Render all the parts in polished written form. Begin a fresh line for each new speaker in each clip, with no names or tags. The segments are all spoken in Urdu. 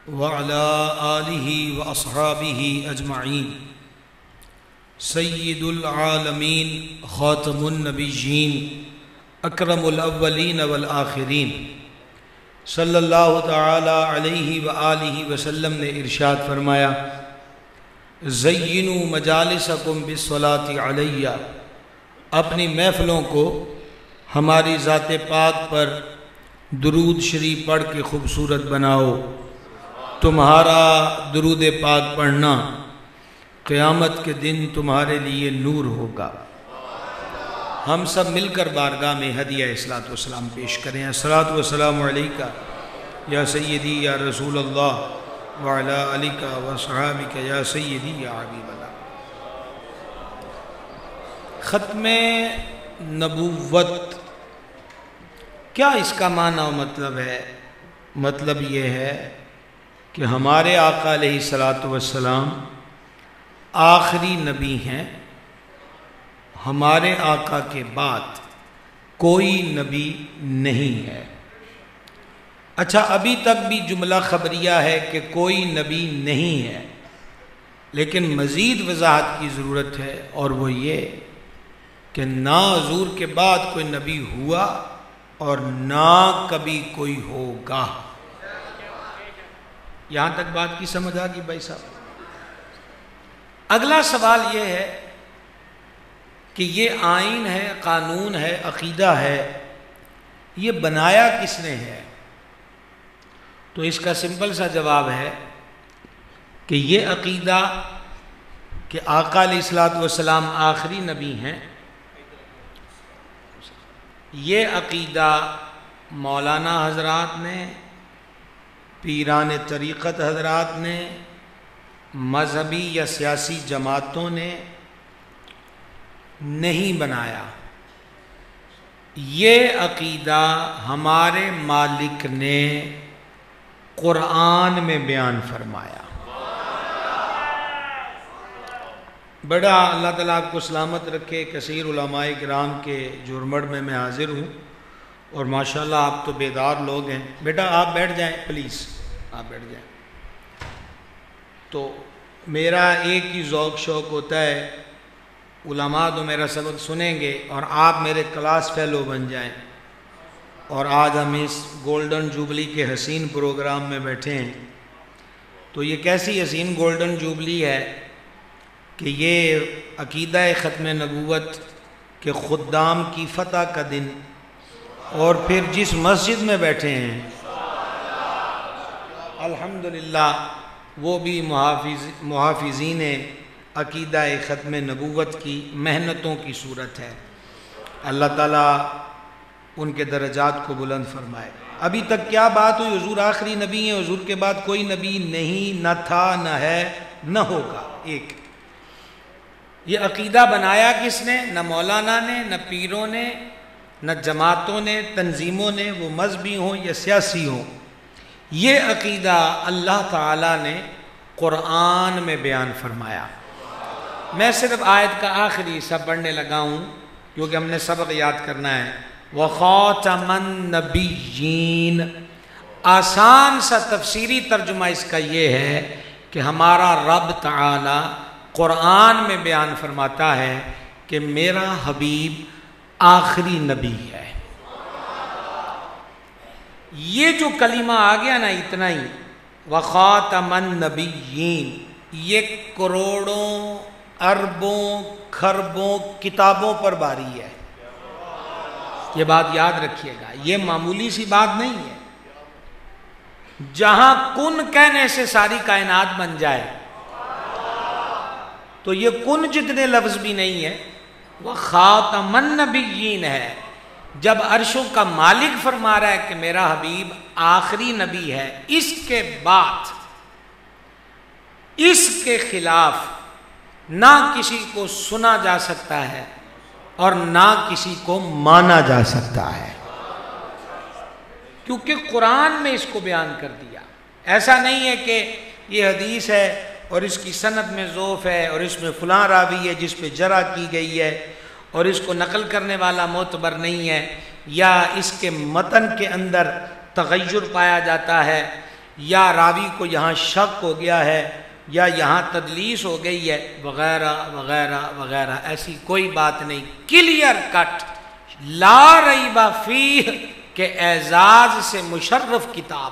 وعلى آلہ واصحابہ اجمعین سید العالمین خاتم النبیین اکرم الاولین والآخرین صلی اللہ تعالی علیہ وآلہ وسلم نے ارشاد فرمایا زینوا مجالسکم بالصلاۃ علیہ، اپنی محفلوں کو ہماری ذات پاک پر درود شریف پڑھ کے خوبصورت بناؤ۔ تمہارا درود پاک پڑھنا قیامت کے دن تمہارے لیے نور ہوگا۔ ہم سب مل کر بارگاہ میں ہدیہ الصلاۃ والسلام پیش کریں۔ الصلاۃ والسلام علیکہ یا سیدی یا رسول اللہ وعلی آلک وصحابک یا سیدی یا حبیب اللہ۔ ختم نبوت کیا اس کا معنی و مطلب ہے؟ مطلب یہ ہے کہ ہمارے آقا علیہ الصلاۃ والسلام آخری نبی ہیں، ہمارے آقا کے بعد کوئی نبی نہیں ہے۔ اچھا، ابھی تک بھی جملہ خبریہ ہے کہ کوئی نبی نہیں ہے، لیکن مزید وضاحت کی ضرورت ہے، اور وہ یہ کہ نہ حضور کے بعد کوئی نبی ہوا اور نہ کبھی کوئی ہوگا۔ یہاں تک بات کی سمجھ آ گئی بھائی صاحب؟ اگلا سوال یہ ہے کہ یہ آئین ہے، قانون ہے، عقیدہ ہے، یہ بنایا کس نے ہے؟ تو اس کا سمپل سا جواب ہے کہ یہ عقیدہ کہ آقا علیہ الصلوۃ والسلام آخری نبی ہیں، یہ عقیدہ مولانا حضرات نے، پیران طریقت حضرات نے، مذہبی یا سیاسی جماعتوں نے نہیں بنایا۔ یہ عقیدہ ہمارے مالک نے قرآن میں بیان فرمایا۔ بڑا اللہ تعالیٰ آپ کو سلامت رکھے۔ کثیر علماء کرام کے جرمڑ میں حاضر ہوں، اور ماشاءاللہ آپ تو بیدار لوگ ہیں۔ بیٹا آپ بیٹھ جائیں پلیز، آپ بیٹھ جائیں۔ تو میرا ایک ہی ذوق شوق ہوتا ہے، علماء تو میرا سبق سنیں گے اور آپ میرے کلاس فیلو بن جائیں۔ اور آج ہم اس گولڈن جوبلی کے حسین پروگرام میں بیٹھے ہیں، تو یہ کیسی حسین گولڈن جوبلی ہے کہ یہ عقیدہ ختم نبوت کے خدام کی فتح کا دن، اور پھر جس مسجد میں بیٹھے ہیں الحمدللہ وہ بھی محافظین عقیدہ ختم نبوت کی محنتوں کی صورت ہے۔ اللہ تعالیٰ ان کے درجات کو بلند فرمائے۔ ابھی تک کیا بات ہوئی؟ حضور آخری نبی ہیں، حضور کے بعد کوئی نبی نہیں، نہ تھا، نہ ہے، نہ ہوگا۔ ایک یہ عقیدہ بنایا کس نے؟ نہ مولانا نے، نہ پیروں نے، نہ جماعتوں نے، تنظیموں نے، وہ مذہبی ہوں یا سیاسی ہوں۔ یہ عقیدہ اللہ تعالیٰ نے قرآن میں بیان فرمایا۔ میں صرف آیت کا آخری حصہ پڑھنے لگا ہوں کیونکہ ہم نے سبق یاد کرنا ہے۔ وَخَاتَمَ النَّبِيِّينَ، آسان سا تفسیری ترجمہ اس کا یہ ہے کہ ہمارا رب تعالی قرآن میں بیان فرماتا ہے کہ میرا حبیب آخری نبی ہے۔ یہ جو کلمہ آ گیا نا، اتنا ہی، وَخَاتَمَ النَّبِيِّينَ، یہ کروڑوں، اربوں، کھربوں کتابوں پر باری ہے۔ یہ بات یاد رکھیے گا، یہ معمولی سی بات نہیں ہے۔ جہاں کن کہنے سے ساری کائنات بن جائے تو یہ کن جتنے لفظ بھی نہیں ہے، وہ خاتم النبیین ہے۔ جب عرشوں کا مالک فرما رہا ہے کہ میرا حبیب آخری نبی ہے، اس کے بعد اس کے خلاف نہ کسی کو سنا جا سکتا ہے اور نہ کسی کو مانا جا سکتا ہے، کیونکہ قرآن میں اس کو بیان کر دیا۔ ایسا نہیں ہے کہ یہ حدیث ہے اور اس کی سند میں ضعف ہے اور اس میں فلاں راوی ہے جس پہ جرح کی گئی ہے اور اس کو نقل کرنے والا معتبر نہیں ہے، یا اس کے متن کے اندر تغیر پایا جاتا ہے، یا راوی کو یہاں شک ہو گیا ہے یا یہاں تدلیس ہو گئی ہے وغیرہ وغیرہ وغیرہ، ایسی کوئی بات نہیں، کلیئر کٹ لا ریب فیہ کہ اعزاز سے مشرف کتاب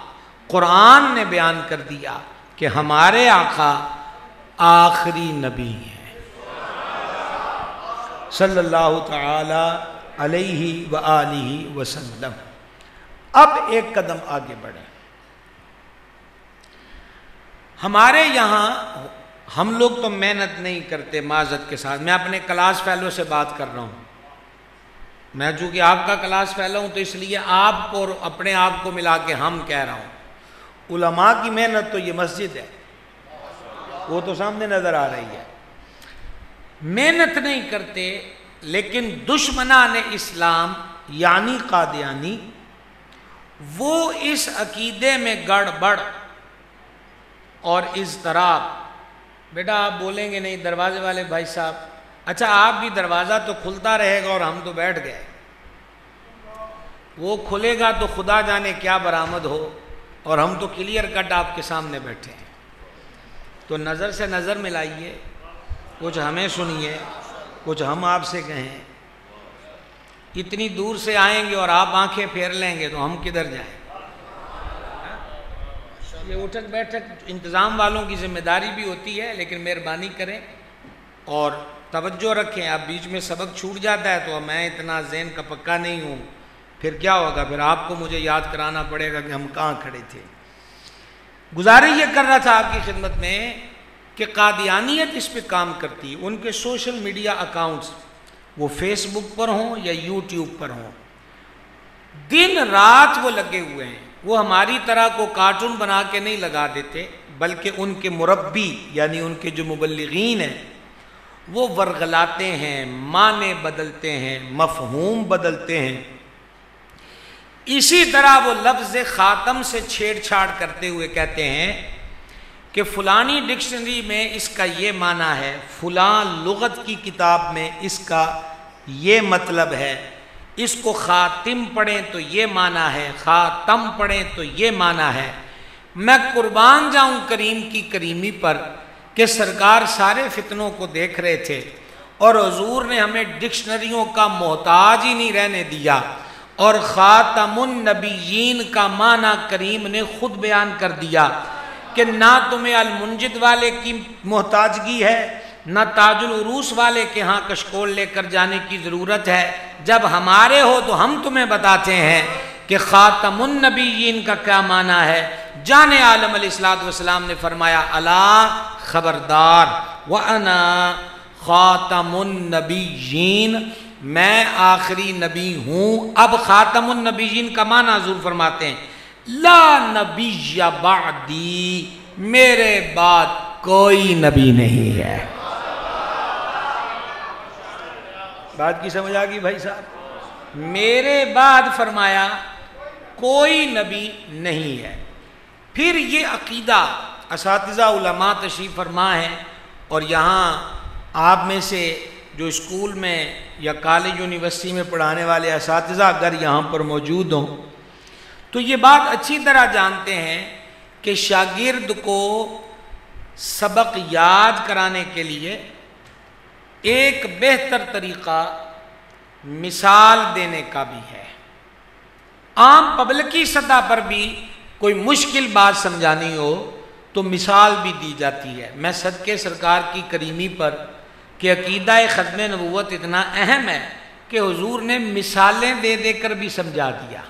قرآن نے بیان کر دیا کہ ہمارے آقا آخری نبی ہیں صلی اللہ تعالی علیہ وآلہ وسلم۔ اب ایک قدم آگے بڑھیں۔ ہمارے یہاں ہم لوگ تو محنت نہیں کرتے معذرت کے ساتھ، میں اپنے کلاس فیلو سے بات کر رہا ہوں، میں چونکہ آپ کا کلاس فیلو ہوں تو اس لیے آپ کو اور اپنے آپ کو ملا کے ہم کہہ رہا ہوں۔ علماء کی محنت تو یہ مسجد ہے، وہ تو سامنے نظر آ رہی ہے، محنت نہیں کرتے، لیکن دشمنان اسلام یعنی قادیانی وہ اس عقیدے میں گڑبڑ اور اضطراب، بیٹا آپ بولیں گے نہیں دروازے والے بھائی صاحب، اچھا آپ بھی دروازہ تو کھلتا رہے گا اور ہم تو بیٹھ گئے، وہ کھلے گا تو خدا جانے کیا برآمد ہو، اور ہم تو کلیئر کٹ آپ کے سامنے بیٹھے ہیں، تو نظر سے نظر ملائیے، کچھ ہمیں سنیے، کچھ ہم آپ سے کہیں، اتنی دور سے آئیں گے اور آپ آنکھیں پھیر لیں گے تو ہم کدھر جائیں؟ یہ اٹھک بیٹھک انتظام والوں کی ذمہ داری بھی ہوتی ہے، لیکن مہربانی کریں اور توجہ رکھیں، اب بیچ میں سبق چھوٹ جاتا ہے تو میں اتنا ذہن کا پکا نہیں ہوں، پھر کیا ہوگا، پھر آپ کو مجھے یاد کرانا پڑے گا کہ ہم کہاں کھڑے تھے۔ گزارش یہ کر رہا تھا آپ کی خدمت میں کہ قادیانیت اس پہ کام کرتی، ان کے سوشل میڈیا اکاؤنٹس وہ فیس بک پر ہوں یا یوٹیوب پر ہوں، دن رات وہ لگے ہوئے ہیں، وہ ہماری طرح کو کارٹون بنا کے نہیں لگا دیتے، بلکہ ان کے مربی یعنی ان کے جو مبلغین ہیں وہ ورغلاتے ہیں، معنی بدلتے ہیں، مفہوم بدلتے ہیں، اسی طرح وہ لفظ خاتم سے چھیڑ چھاڑ کرتے ہوئے کہتے ہیں کہ فلانی ڈکشنری میں اس کا یہ معنی ہے، فلاں لغت کی کتاب میں اس کا یہ مطلب ہے، اس کو خاتم پڑھیں تو یہ معنی ہے، خاتم پڑھیں تو یہ معنی ہے۔ میں قربان جاؤں کریم کی کریمی پر کہ سرکار سارے فتنوں کو دیکھ رہے تھے اور حضور نے ہمیں ڈکشنریوں کا محتاج ہی نہیں رہنے دیا، اور خاتم النبیین کا معنی کریم نے خود بیان کر دیا کہ نہ تمہیں المنجد والے کی محتاجگی ہے، نہ تاج العروس والے کے ہاں کشکول لے کر جانے کی ضرورت ہے، جب ہمارے ہو تو ہم تمہیں بتاتے ہیں کہ خاتم النبیین کا کیا معنی ہے۔ جان عالم علیہ الصلوۃ والسلام نے فرمایا الا خبردار وانا خاتم النبیین، میں آخری نبی ہوں۔ اب خاتم النبیین کا معنی حضور فرماتے ہیں لا نبی بعدی، میرے بعد کوئی نبی نہیں ہے۔ بات کی سمجھ آ گئی بھائی صاحب؟ میرے بعد فرمایا کوئی نبی نہیں ہے۔ پھر یہ عقیدہ اساتذہ علماء تشریف فرما ہیں، اور یہاں آپ میں سے جو اسکول میں یا کالج یونیورسٹی میں پڑھانے والے اساتذہ اگر یہاں پر موجود ہوں تو یہ بات اچھی طرح جانتے ہیں کہ شاگرد کو سبق یاد کرانے کے لیے ایک بہتر طریقہ مثال دینے کا بھی ہے۔ عام پبلکی سطح پر بھی کوئی مشکل بات سمجھانی ہو تو مثال بھی دی جاتی ہے۔ میں صدقے سرکار کی کریمی پر کہ عقیدہ ختم نبوت اتنا اہم ہے کہ حضور نے مثالیں دے دے کر بھی سمجھا دیا،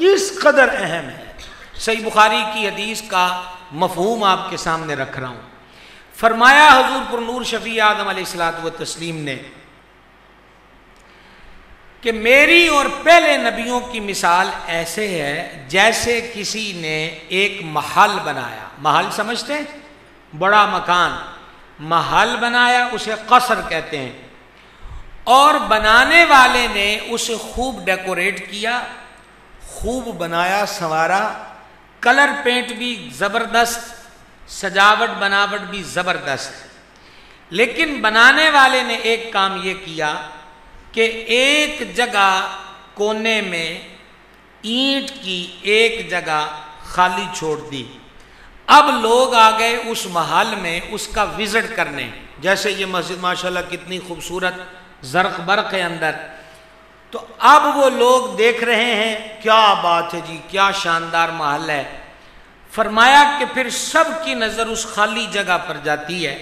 اس قدر اہم ہے۔ صحیح بخاری کی حدیث کا مفہوم آپ کے سامنے رکھ رہا ہوں۔ فرمایا حضور پر نور شفیع آدم علیہ الصلوۃ والتسلیم نے کہ میری اور پہلے نبیوں کی مثال ایسے ہے جیسے کسی نے ایک محل بنایا۔ محل سمجھتے ہیں؟ بڑا مکان، محل بنایا، اسے قصر کہتے ہیں، اور بنانے والے نے اسے خوب ڈیکوریٹ کیا، خوب بنایا سنوارا، کلر پینٹ بھی زبردست، سجاوٹ بناوٹ بھی زبردست، لیکن بنانے والے نے ایک کام یہ کیا کہ ایک جگہ کونے میں اینٹ کی ایک جگہ خالی چھوڑ دی. اب لوگ آ گئے اس محل میں اس کا وزٹ کرنے. جیسے یہ مسجد ماشاءاللہ کتنی خوبصورت زرق برق ہے اندر, تو اب وہ لوگ دیکھ رہے ہیں کیا بات ہے جی, کیا شاندار محل ہے. فرمایا کہ پھر سب کی نظر اس خالی جگہ پر جاتی ہے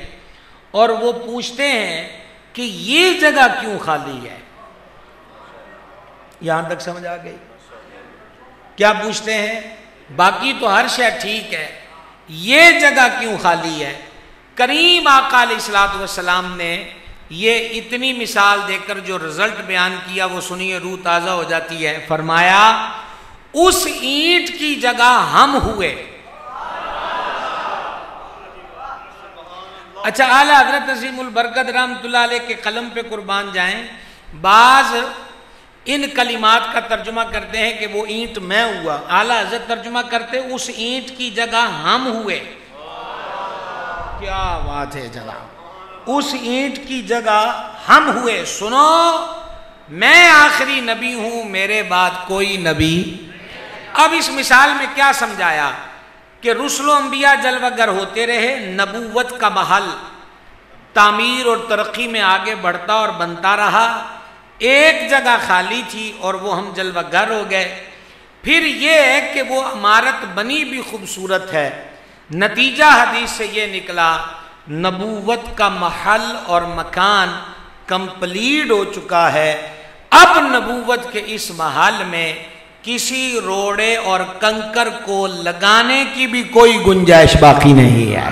اور وہ پوچھتے ہیں کہ یہ جگہ کیوں خالی ہے. یہاں تک سمجھ آ گئی؟ کیا پوچھتے ہیں؟ باقی تو ہر شے ٹھیک ہے, یہ جگہ کیوں خالی ہے؟ کریم آقا علیہ الصلوۃ والسلام نے یہ اتنی مثال دے کر جو رزلٹ بیان کیا وہ سنیے روح تازہ ہو جاتی ہے. فرمایا اس اینٹ کی جگہ ہم ہوئے. اچھا, اعلیٰ حضرت عظیم البرکت رحمۃ اللہ علیہ کے قلم پہ قربان جائیں, بعض ان کلمات کا ترجمہ کرتے ہیں کہ وہ اینٹ میں ہوا. اعلیٰ حضرت ترجمہ کرتے اس اینٹ کی جگہ ہم ہوئے. کیا بات ہے جناب, اس اینٹ کی جگہ ہم ہوئے. سنو, میں آخری نبی ہوں, میرے بعد کوئی نبی. اب اس مثال میں کیا سمجھایا کہ رسل و انبیاء جلوہ گر ہوتے رہے, نبوت کا محل تعمیر اور ترقی میں آگے بڑھتا اور بنتا رہا. ایک جگہ خالی تھی اور وہ ہم جلوہ گر ہو گئے. پھر یہ ہے کہ وہ عمارت بنی بھی خوبصورت ہے. نتیجہ حدیث سے یہ نکلا نبوت کا محل اور مکان کمپلیٹ ہو چکا ہے. اب نبوت کے اس محل میں کسی روڑے اور کنکر کو لگانے کی بھی کوئی گنجائش باقی نہیں ہے.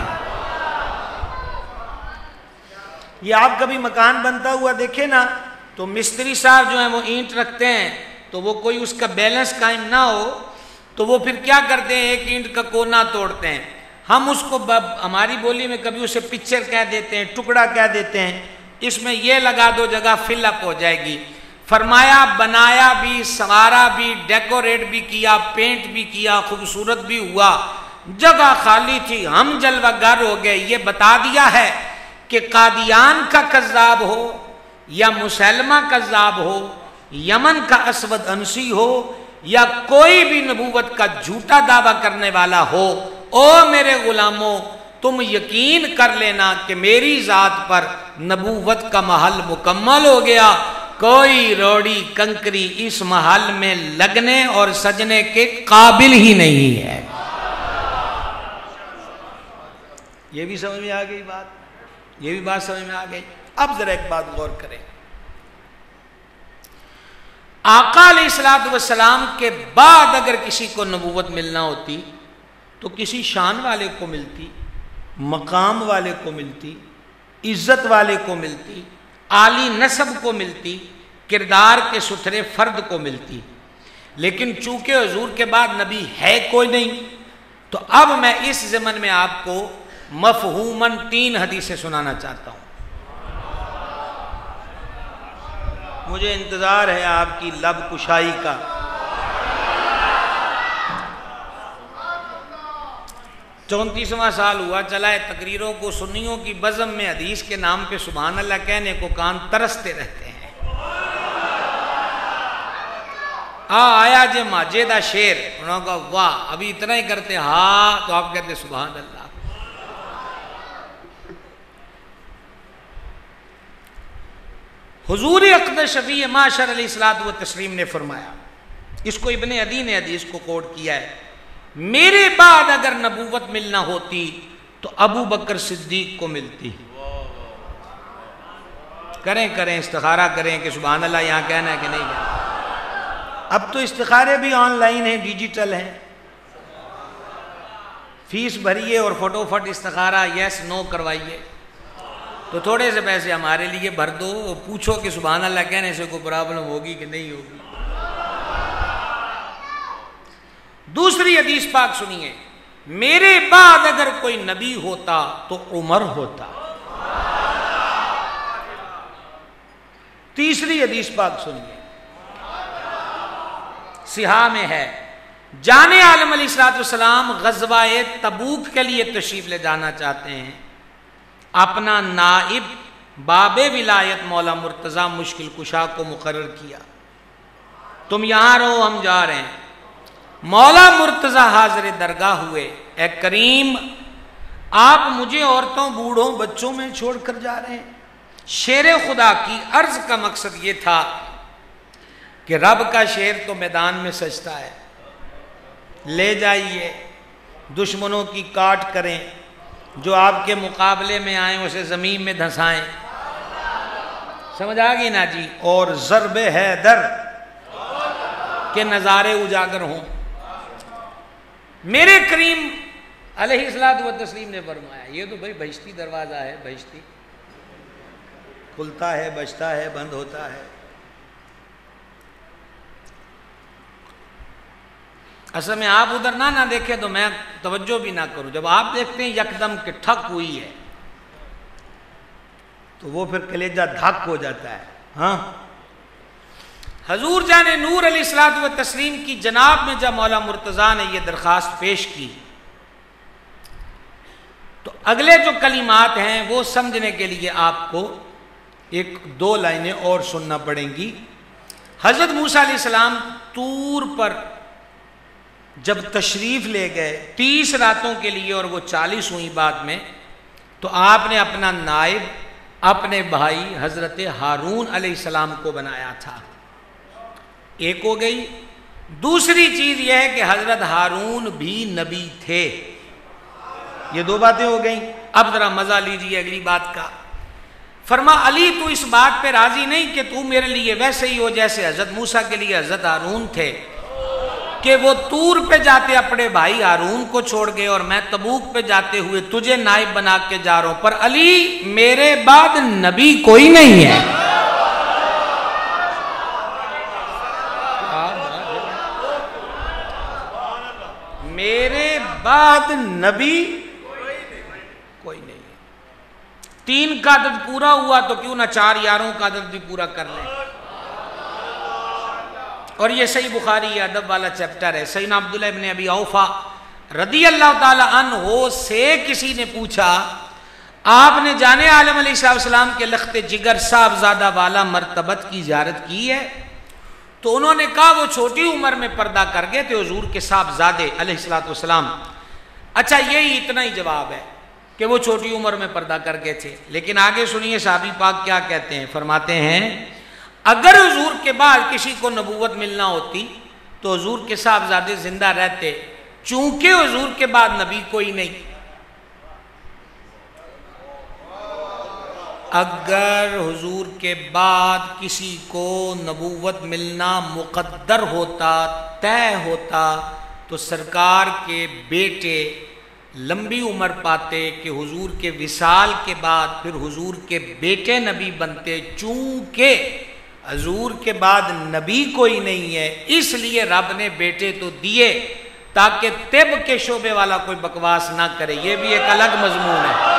یہ آپ کبھی مکان بنتا ہوا دیکھے نا, تو مستری صاحب جو ہیں وہ اینٹ رکھتے ہیں, تو وہ کوئی اس کا بیلنس قائم نہ ہو تو وہ پھر کیا کرتے ہیں, ایک اینٹ کا کونا توڑتے ہیں. ہم اس کو ہماری بولی میں کبھی اسے پکچر کہہ دیتے ہیں, ٹکڑا کہہ دیتے ہیں, اس میں یہ لگا دو جگہ فل اپ ہو جائے گی. فرمایا بنایا بھی, سنوارا بھی, ڈیکوریٹ بھی کیا, پینٹ بھی کیا, خوبصورت بھی ہوا, جگہ خالی تھی, ہم جلوہ گر ہو گئے. یہ بتا دیا ہے کہ قادیان کا کذاب ہو یا مسلمہ کذاب ہو, یمن کا اسود انسی ہو یا کوئی بھی نبوت کا جھوٹا دعویٰ کرنے والا ہو, او میرے غلاموں تم یقین کر لینا کہ میری ذات پر نبوت کا محل مکمل ہو گیا. کوئی روڑی کنکری اس محل میں لگنے اور سجنے کے قابل ہی نہیں ہے. یہ بھی سمجھ میں آ گئی بات, یہ بھی بات سمجھ میں آ گئی. اب ذرا ایک بات غور کریں, آقا علیہ الصلوۃ والسلام کے بعد اگر کسی کو نبوت ملنا ہوتی تو کسی شان والے کو ملتی, مقام والے کو ملتی, عزت والے کو ملتی, عالی نسب کو ملتی, کردار کے ستھرے فرد کو ملتی. لیکن چونکہ حضور کے بعد نبی ہے کوئی نہیں, تو اب میں اس ضمن میں آپ کو مفہوماً 3 حدیثیں سنانا چاہتا ہوں. مجھے انتظار ہے آپ کی لب کشائی کا. چونتیسواں سال ہوا چلا ہے تقریروں کو, سنیوں کی بزم میں حدیث کے نام پہ سبحان اللہ کہنے کو کان ترستے رہتے ہیں. آیا جے ماجدہ شیر, انہوں نے کہا واہ, ابھی اتنا ہی کرتے ہاں, تو آپ کہتے سبحان اللہ. حضور اقدس شفیع معاشر علیہ الصلوۃ والتسلیم نے فرمایا, اس کو ابن عدی نے حدیث کو کوٹ کیا ہے, میرے بعد اگر نبوت ملنا ہوتی تو ابو بکر صدیق کو ملتی. کریں استخارہ کریں کہ سبحان اللہ یہاں کہنا ہے کہ نہیں کہنا. اب تو استخارے بھی آن لائن ہیں, ڈیجیٹل ہیں, فیس بھریے اور فوٹو فٹ استخارہ یس نو کروائیے, تو تھوڑے سے پیسے ہمارے لیے بھر دو, پوچھو کہ سبحان اللہ کہنے سے کوئی پرابلم ہوگی کہ نہیں ہوگی. دوسری حدیث پاک سنیے, میرے بعد اگر کوئی نبی ہوتا تو عمر ہوتا. تیسری حدیث پاک سنیے, صحاح میں ہے, جان عالم علیہ الصلوۃ والسلام غزوہ تبوک کے لیے تشریف لے جانا چاہتے ہیں. اپنا نائب باب ولایت مولا مرتضیٰ مشکل کشا کو مقرر کیا, تم یہاں رہو ہم جا رہے ہیں. مولا مرتضی حاضر درگاہ ہوئے، اے کریم آپ مجھے عورتوں بوڑھوں بچوں میں چھوڑ کر جا رہے ہیں۔ شیر خدا کی عرض کا مقصد یہ تھا کہ رب کا شیر تو میدان میں سجتا ہے، لے جائیے، دشمنوں کی کاٹ کریں، جو آپ کے مقابلے میں آئیں اسے زمین میں دھنسائیں، سمجھ آ گئی نا جی، اور ضرب حیدر کے نظارے اجاگر ہوں۔ میرے کریم علیہ الصلوۃ والتسلیم نے فرمایا یہ تو بھائی بہشتی دروازہ ہے، بہشتی کھلتا ہے، بجتا ہے، بند ہوتا ہے۔ اصل میں آپ ادھر نہ دیکھیں تو میں توجہ بھی نہ کروں، جب آپ دیکھتے ہیں یکدم کہ ٹھک ہوئی ہے تو وہ پھر کلیجہ دھک ہو جاتا ہے۔ ہاں حضور جان نور علیہ الصلوۃ والتسلیم کی جناب میں جب مولا مرتضیٰ نے یہ درخواست پیش کی تو اگلے جو کلمات ہیں وہ سمجھنے کے لیے آپ کو ایک دو لائنیں اور سننا پڑیں گی۔ حضرت موسیٰ علیہ السلام طور پر جب تشریف لے گئے 30 راتوں کے لیے اور وہ 40 ہوئی بعد میں، تو آپ نے اپنا نائب اپنے بھائی حضرت ہارون علیہ السلام کو بنایا تھا، ایک ہو گئی۔ دوسری چیز یہ ہے کہ حضرت ہارون بھی نبی تھے، یہ دو باتیں ہو گئیں۔ اب ذرا مزہ لیجیے اگلی بات کا۔ فرما علی تو اس بات پہ راضی نہیں کہ تو میرے لیے ویسے ہی ہو جیسے حضرت موسیٰ کے لیے حضرت ہارون تھے، کہ وہ طور پہ جاتے اپنے بھائی ہارون کو چھوڑ گئے اور میں تبوک پہ جاتے ہوئے تجھے نائب بنا کے جا رہا ہوں، پر علی میرے بعد نبی کوئی نہیں ہے۔ میرے بعد نبی کوئی نہیں ہے۔ 3 کا عدد پورا ہوا تو کیوں نہ 4 یاروں کا عدد بھی پورا کر لیں۔ اور یہ صحیح بخاری ادب والا چیپٹر ہے۔ سیدنا عبداللہ ابن ابی اوفا رضی اللہ تعالی عنہ سے کسی نے پوچھا آپ نے جانے عالم علیہ السلام کے لخت جگر صاحبزادہ والا مرتبت کی زیارت کی ہے؟ تو انہوں نے کہا وہ چھوٹی عمر میں پردہ کر گئے تھے حضور کے صاحبزادے علیہ السلام۔ اچھا یہی اتنا ہی جواب ہے کہ وہ چھوٹی عمر میں پردہ کر گئے تھے، لیکن آگے سنیے صحابی پاک کیا کہتے ہیں۔ فرماتے ہیں اگر حضور کے بعد کسی کو نبوت ملنا ہوتی تو حضور کے صاحبزادے زندہ رہتے، چونکہ حضور کے بعد نبی کوئی نہیں۔ اگر حضور کے بعد کسی کو نبوت ملنا مقدر ہوتا، طے ہوتا، تو سرکار کے بیٹے لمبی عمر پاتے کہ حضور کے وصال کے بعد پھر حضور کے بیٹے نبی بنتے، چونکہ حضور کے بعد نبی کوئی نہیں ہے، اس لیے رب نے بیٹے تو دیے تاکہ طب کے شعبے والا کوئی بکواس نہ کرے۔ یہ بھی ایک الگ مضمون ہے،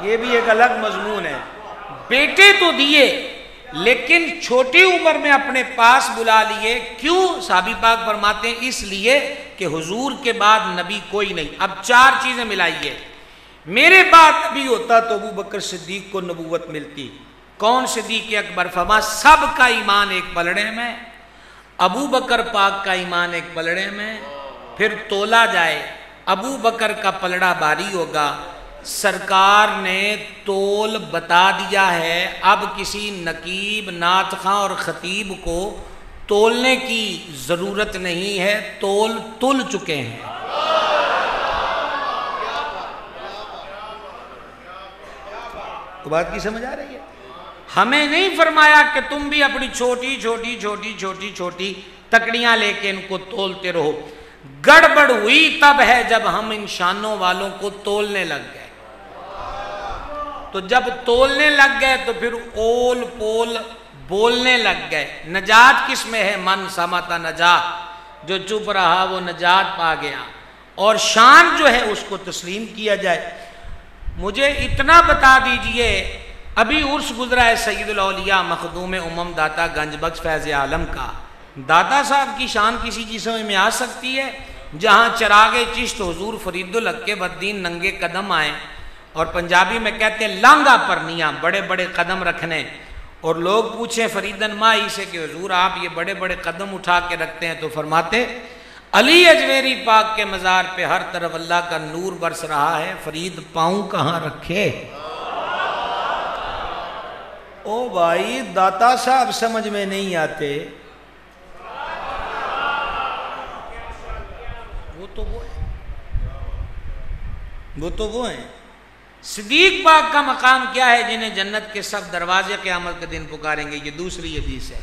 یہ بھی ایک الگ مضمون ہے۔ بیٹے تو دیے لیکن چھوٹی عمر میں اپنے پاس بلا لیے، کیوں؟ صحابی پاک فرماتے ہیں اس لیے کہ حضور کے بعد نبی کوئی نہیں۔ اب 4 چیزیں ملائیے۔ میرے بعد نبی ہوتا تو ابو بکر صدیق کو نبوت ملتی۔ کون صدیق اکبر؟ فرما سب کا ایمان ایک پلڑے میں، ابو بکر پاک کا ایمان ایک پلڑے میں، پھر تولا جائے ابو بکر کا پلڑا بھاری ہوگا۔ سرکار نے تول بتا دیا ہے، اب کسی نقیب نعت خواں اور خطیب کو تولنے کی ضرورت نہیں ہے، تول تل چکے ہیں۔ تو بات کی سمجھ آ رہی ہے؟ ہمیں نہیں فرمایا کہ تم بھی اپنی چھوٹی چھوٹی چھوٹی چھوٹی چھوٹی تکڑیاں لے کے ان کو تولتے رہو۔ گڑبڑ ہوئی تب ہے جب ہم ان شانوں والوں کو تولنے لگ گئے۔ تو جب تولنے لگ گئے تو پھر اول پول بولنے لگ گئے۔ نجات کس میں ہے؟ من سمت نجات، جو چپ رہا وہ نجات پا گیا، اور شان جو ہے اس کو تسلیم کیا جائے۔ مجھے اتنا بتا دیجئے، ابھی عرس گزرا ہے سید الاولیاء مخدوم امم داتا گنج بخش فیض عالم کا۔ داتا صاحب کی شان کسی چیز میں آ سکتی ہے؟ جہاں چراغ چشت حضور فرید الحق کے بدین ننگے قدم آئے، اور پنجابی میں کہتے ہیں لانگا پرنیاں، بڑے بڑے قدم رکھنے، اور لوگ پوچھیں فریدن مائی سے کہ حضور آپ یہ بڑے بڑے قدم اٹھا کے رکھتے ہیں، تو فرماتے علی اجمیری پاک کے مزار پہ ہر طرف اللہ کا نور برس رہا ہے، فرید پاؤں کہاں رکھے؟ او بھائی داتا صاحب سمجھ میں نہیں آتے، وہ تو وہ ہیں۔ صدیق پاک کا مقام کیا ہے؟ جنہیں جنت کے سب دروازے قیامت کے دن پکاریں گے، یہ دوسری حدیث ہے۔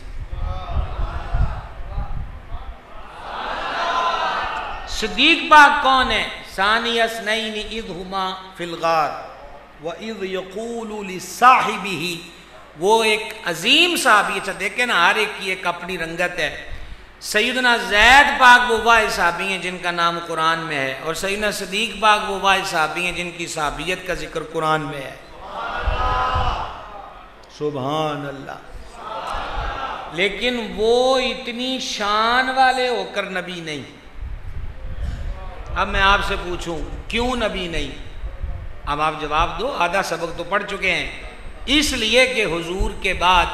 صدیق پاک کون ہے؟ ثانی اثنین اذ ہما فی الغار واذ یقول لصاحبہ، وہ ایک عظیم صحابی، اچھا دیکھیں نا ہر ایک کی ایک اپنی رنگت ہے۔ سیدنا زید پاک وہ واحد صحابی ہیں جن کا نام قرآن میں ہے، اور سیدنا صدیق پاک وہ واحد صحابی ہیں جن کی صحابیت کا ذکر قرآن میں ہے۔ سبحان اللہ۔ لیکن وہ اتنی شان والے ہو کر نبی نہیں۔ اب میں آپ سے پوچھوں کیوں نبی نہیں؟ اب آپ جواب دو، آدھا سبق تو پڑھ چکے ہیں۔ اس لیے کہ حضور کے بعد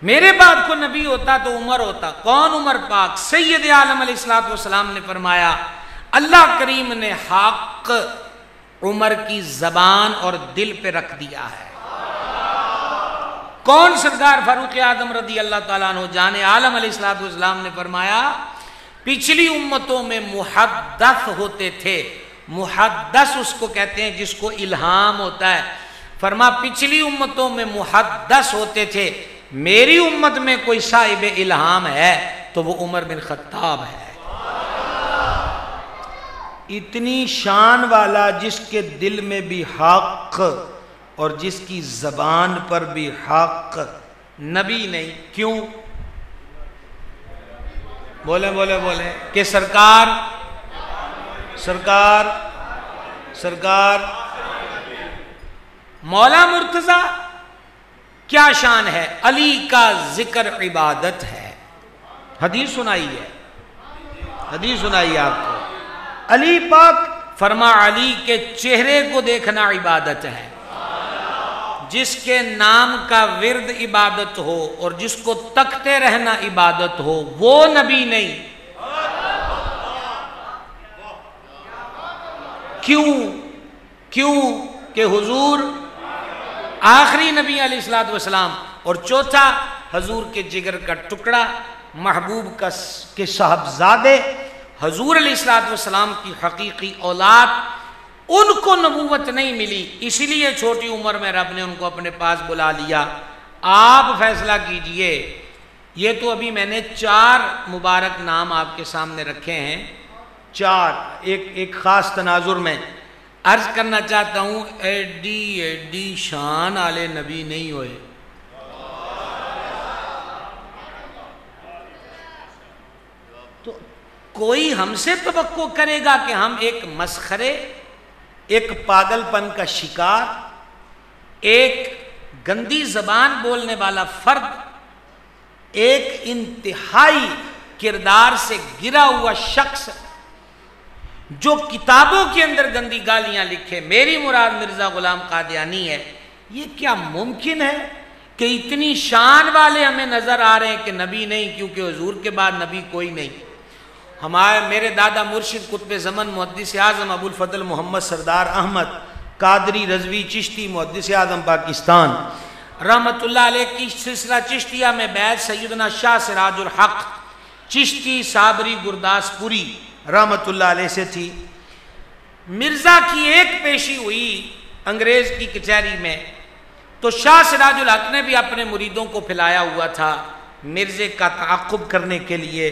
میرے بعد کو نبی ہوتا تو عمر ہوتا۔ کون عمر پاک؟ سید عالم علیہ السلام نے فرمایا اللہ کریم نے حق عمر کی زبان اور دل پہ رکھ دیا ہے۔ کون؟ سردار فاروق اعظم رضی اللہ تعالیٰ عنہ جان عالم علیہ السلام نے فرمایا پچھلی امتوں میں محدث ہوتے تھے، محدث اس کو کہتے ہیں جس کو الہام ہوتا ہے۔ فرما پچھلی امتوں میں محدث ہوتے تھے، میری امت میں کوئی صاحب الہام ہے تو وہ عمر بن خطاب ہے۔ اتنی شان والا جس کے دل میں بھی حق اور جس کی زبان پر بھی حق، نبی نہیں۔ کیوں؟ بولے بولے بولے کہ سرکار مولا مرتضی کیا شان ہے؟ علی کا ذکر عبادت ہے۔ حدیث سنائی ہے، حدیث سنائی آپ کو۔ علی پاک فرما علی کے چہرے کو دیکھنا عبادت ہے۔ جس کے نام کا ورد عبادت ہو اور جس کو تکتے رہنا عبادت ہو وہ نبی نہیں۔ کیوں کہ حضور آخری نبی علیہ السلام، اور چوتھا حضور کے جگر کا ٹکڑا، محبوب کے صاحبزادے، حضور علیہ السلام کی حقیقی اولاد، ان کو نبوت نہیں ملی، اس لیے چھوٹی عمر میں رب نے ان کو اپنے پاس بلا لیا۔ آپ فیصلہ کیجئے۔ یہ تو ابھی میں نے 4 مبارک نام آپ کے سامنے رکھے ہیں، 4 ایک خاص تناظر میں عرض کرنا چاہتا ہوں، ایڈی شان والے نبی نہیں ہوئے۔ تو کوئی ہم سے توقع کرے گا کہ ہم ایک مسخرے، ایک پاگل پن کا شکار، ایک گندی زبان بولنے والا فرد، ایک انتہائی کردار سے گرا ہوا شخص جو کتابوں کے اندر گندی گالیاں لکھے، میری مراد مرزا غلام قادیانی ہے، یہ کیا ممکن ہے کہ اتنی شان والے ہمیں نظر آ رہے ہیں کہ نبی نہیں؟ کیونکہ حضور کے بعد نبی کوئی نہیں۔ میرے دادا مرشد قطب زمن محدث اعظم ابو الفضل محمد سردار احمد قادری رضوی چشتی محدث اعظم پاکستان رحمت اللہ علیہ کی سلسلہ چشتیہ میں بیعت سیدنا شاہ سراج الحق چشتی صابری گرداس پوری رحمت اللہ علیہ سے تھی۔ مرزا کی ایک پیشی ہوئی انگریز کی کچہری میں، تو شاہ سراج الحق نے بھی اپنے مریدوں کو پھیلایا ہوا تھا مرزے کا تعاقب کرنے کے لیے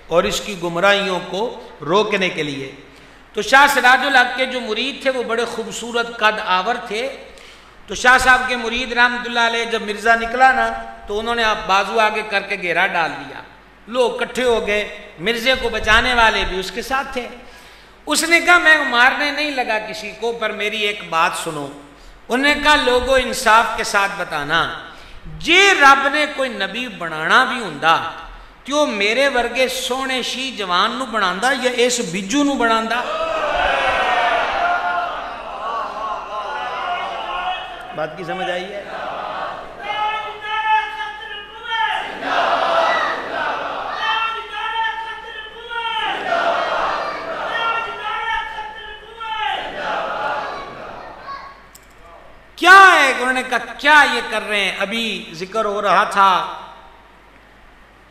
اور اس کی گمراہیوں کو روکنے کے لیے۔ تو شاہ سراج الحق کے جو مرید تھے وہ بڑے خوبصورت قد آور تھے، تو شاہ صاحب کے مرید رحمت اللہ علیہ جب مرزا نکلا نا تو انہوں نے بازو آگے کر کے گھیرا ڈال دیا، لوگ اکٹھے ہو گئے، مرزے کو بچانے والے بھی اس کے ساتھ تھے۔ اس نے کہا میں مارنے نہیں لگا کسی کو، پر میری ایک بات سنو۔ انہوں نے کہا لوگوں انصاف کے ساتھ بتانا، جے رب نے کوئی نبی بنانا بھی ہوندا تو میرے ورگے سونے شی جوان نو بناندا یا اس بجو نو بناندا؟ بات کی سمجھ آئی ہے؟ کیا ہے؟ انہوں نے کہا کیا یہ کر رہے ہیں؟ ابھی ذکر ہو رہا تھا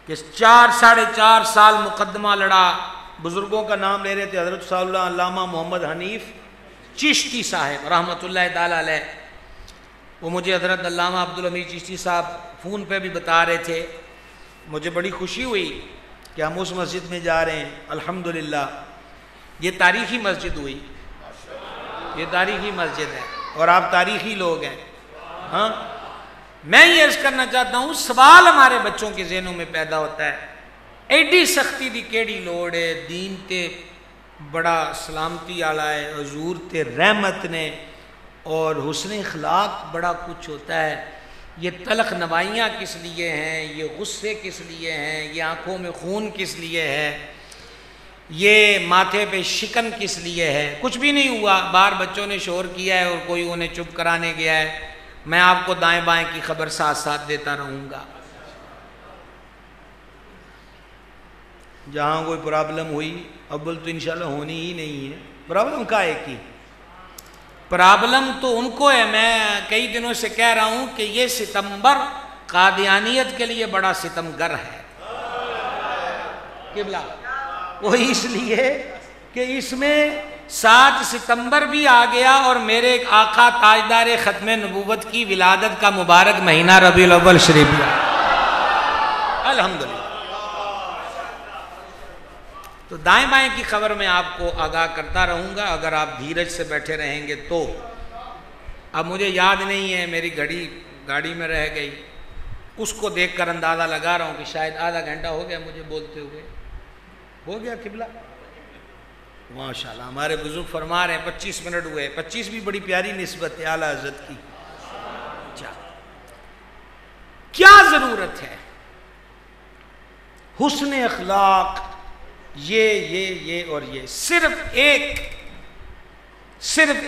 کہ 4.5 سال مقدمہ لڑا، بزرگوں کا نام لے رہے تھے، حضرت صلی اللہ علامہ محمد حنیف چشتی صاحب رحمۃ اللہ تعالی علیہ، وہ مجھے حضرت علامہ عبدالحمید چشتی صاحب فون پہ بھی بتا رہے تھے، مجھے بڑی خوشی ہوئی کہ ہم اس مسجد میں جا رہے ہیں الحمدللہ۔ یہ تاریخی مسجد ہوئی، یہ تاریخی مسجد ہے اور آپ تاریخی لوگ ہیں۔ ہاں میں یہ عرض کرنا چاہتا ہوں، سوال ہمارے بچوں کے ذہنوں میں پیدا ہوتا ہے، ایڈی سختی دی کیڑی لوڑ ہے، دین تے بڑا سلامتی آلا ہے، حضور تے رحمت نے اور حسن اخلاق بڑا کچھ ہوتا ہے، یہ تلخ نوائیاں کس لیے ہیں، یہ غصے کس لیے ہیں، یہ آنکھوں میں خون کس لیے ہے، یہ ماتھے پہ شکن کس لیے ہے؟ کچھ بھی نہیں ہوا، باہر بچوں نے شور کیا ہے اور کوئی انہیں چپ کرانے گیا ہے، میں آپ کو دائیں بائیں کی خبر ساتھ ساتھ دیتا رہوں گا۔ جہاں کوئی پرابلم ہوئی، اول تو انشاءاللہ ہونی ہی نہیں ہے، پرابلم کا ہے کی؟ پرابلم تو ان کو ہے۔ میں کئی دنوں سے کہہ رہا ہوں کہ یہ ستمبر قادیانیت کے لیے بڑا ستمگر ہے قبلہ، وہ اس لیے کہ اس میں 7 ستمبر بھی آ گیا اور میرے ایک آقا تاجدار ختم نبوت کی ولادت کا مبارک مہینہ ربیع الاول شریف بھی الحمدللہ۔ تو دائیں بائیں کی خبر میں آپ کو آگاہ کرتا رہوں گا اگر آپ دھیرج سے بیٹھے رہیں گے تو۔ اب مجھے یاد نہیں ہے، میری گھڑی گاڑی میں رہ گئی، اس کو دیکھ کر اندازہ لگا رہا ہوں کہ شاید آدھا گھنٹہ ہو گیا مجھے بولتے ہوئے، ہو گیا قبلہ؟ ماشاءاللہ ہمارے بزرگ فرما رہے ہیں 25 منٹ ہوئے، 25 بھی بڑی پیاری نسبت ہے اعلیٰ حضرت کی۔ کیا ضرورت ہے؟ حسن اخلاق، یہ اور یہ۔ صرف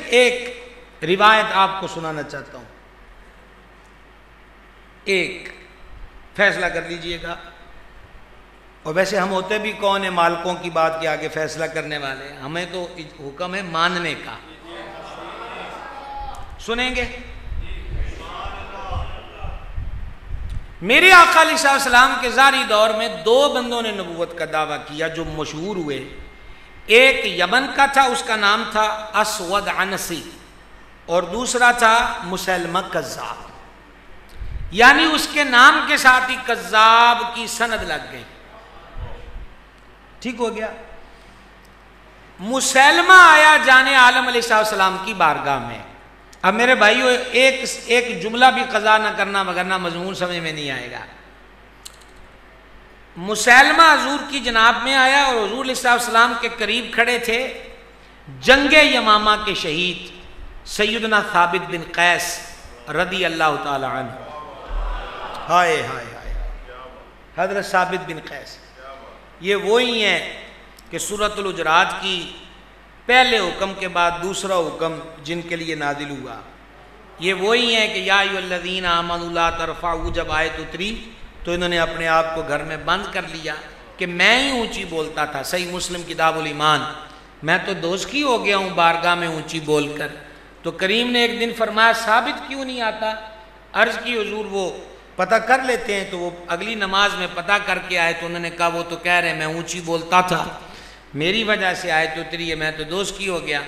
ایک روایت آپ کو سنانا چاہتا ہوں، ایک فیصلہ کر لیجئے گا۔ اور ویسے ہم ہوتے بھی کون ہیں مالکوں کی بات کے آگے فیصلہ کرنے والے، ہمیں تو حکم ہے ماننے کا۔ سنیں گے؟ میرے آقا علیہ السلام کے ظاہری دور میں 2 بندوں نے نبوت کا دعویٰ کیا جو مشہور ہوئے، ایک یمن کا تھا، اس کا نام تھا اسود عنسی، اور دوسرا تھا مسیلمہ کذاب، یعنی اس کے نام کے ساتھ ہی کذاب کی سند لگ گئی۔ ٹھیک ہو گیا؟ مسیلمہ آیا جانے عالم علیہ السلام کی بارگاہ میں۔ اب میرے بھائیو ایک جملہ بھی قضا نہ کرنا وگرنہ مضمون سمجھ میں نہیں آئے گا۔ مسیلمہ حضور کی جناب میں آیا اور حضور علیہ السلام کے قریب کھڑے تھے جنگ یمامہ کے شہید سیدنا ثابت بن قیس رضی اللہ تعالی عنہ۔ ہائے ہائے ہائے، حضرت ثابت بن قیس یہ وہی ہیں کہ سورۃ الحجرات کی پہلے حکم کے بعد دوسرا حکم جن کے لیے نازل ہوا، یہ وہی ہیں کہ یا ایھا الذین آمنوا لا ترفعوا، جب آیت اتری تو انہوں نے اپنے آپ کو گھر میں بند کر لیا کہ میں ہی اونچی بولتا تھا۔ صحیح مسلم کتاب الایمان، میں تو دوزخی ہو گیا ہوں بارگاہ میں اونچی بول کر۔ تو کریم نے ایک دن فرمایا ثابت کیوں نہیں آتا؟ عرض کی حضور وہ پتہ کر لیتے ہیں، تو وہ اگلی نماز میں پتہ کر کے آئے تو انہوں نے کہا وہ تو کہہ رہے ہیں میں اونچی بولتا تھا، میری وجہ سے آیت اتری ہے، میں تو دوزخی ہو گیا۔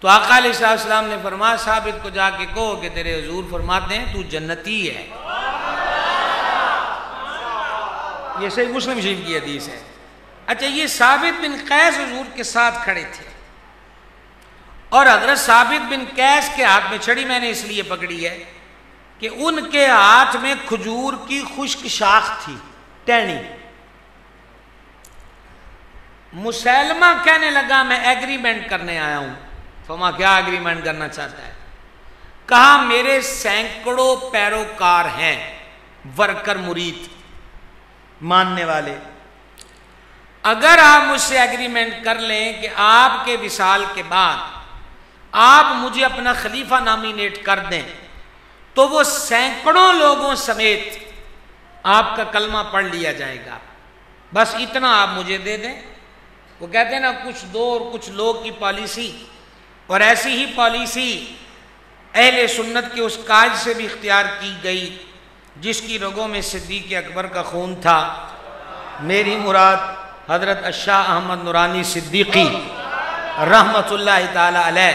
تو آقا علیہ السلام نے فرمایا ثابت کو جا کے کہو کہ تیرے حضور فرماتے ہیں تو جنتی ہے۔ یہ صحیح مسلم شریف کی حدیث ہے۔ اچھا، یہ ثابت بن قیس حضور کے ساتھ کھڑے تھے اور حضرت ثابت بن قیس کے ہاتھ میں چھڑی میں نے اس لیے پکڑی ہے کہ ان کے ہاتھ میں کھجور کی خشک شاخ تھی، ٹہنی۔ مسیلمہ کہنے لگا میں ایگریمنٹ کرنے آیا ہوں۔ فرمایا کیا ایگریمنٹ کرنا چاہتا ہے؟ کہا میرے سینکڑوں پیروکار ہیں، ورکر، مرید، ماننے والے، اگر آپ مجھ سے ایگریمنٹ کر لیں کہ آپ کے وصال کے بعد آپ مجھے اپنا خلیفہ نامینیٹ کر دیں تو وہ سینکڑوں لوگوں سمیت آپ کا کلمہ پڑھ لیا جائے گا، بس اتنا آپ مجھے دے دیں۔ وہ کہتے ہیں نا کچھ دو اور کچھ لوگ کی پالیسی، اور ایسی ہی پالیسی اہل سنت کے اس قائد سے بھی اختیار کی گئی جس کی رگوں میں صدیق اکبر کا خون تھا۔ میری مراد حضرت الشاہ احمد نورانی صدیقی رحمت اللہ تعالی علیہ۔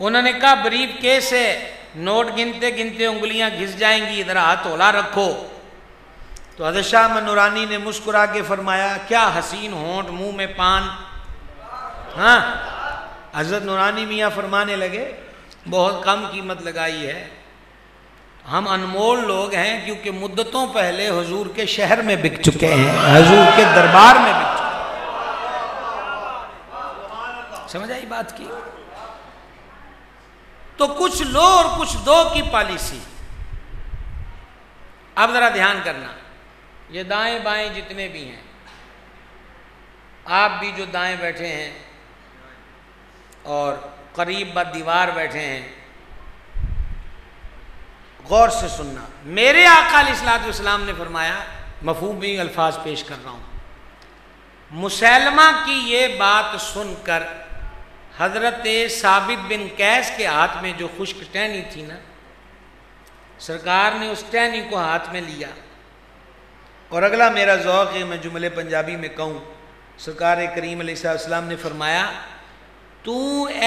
انہوں نے کہا بریف کیس ہے، نوٹ گنتے گنتے انگلیاں گھس جائیں گی، ادھر ہاتھ اولا رکھو۔ تو حضرت شاہ احمد نورانی نے مسکرا کے فرمایا کیا حسین ہونٹ منہ میں پان۔ ہاں، حضرت نورانی میاں فرمانے لگے بہت کم قیمت لگائی ہے، ہم انمول لوگ ہیں کیونکہ مدتوں پہلے حضور کے شہر میں بک چکے ہیں، حضور کے دربار میں بک چکے ہیں۔ سمجھ آئی بات کی؟ تو کچھ لو اور کچھ دو کی پالیسی۔ اب ذرا دھیان کرنا، یہ دائیں بائیں جتنے بھی ہیں، آپ بھی جو دائیں بیٹھے ہیں اور قریب بد دیوار بیٹھے ہیں، غور سے سننا۔ میرے آقا علیہ الصلوۃ والسلام نے فرمایا، مفہومی الفاظ پیش کر رہا ہوں، مسیلمہ کی یہ بات سن کر حضرت ثابت بن قیس کے ہاتھ میں جو خشک ٹہنی تھی نا، سرکار نے اس ٹہنی کو ہاتھ میں لیا، اور اگلا میرا ذوق ہے میں جملے پنجابی میں کہوں، سرکار کریم علیہ السلام نے فرمایا تو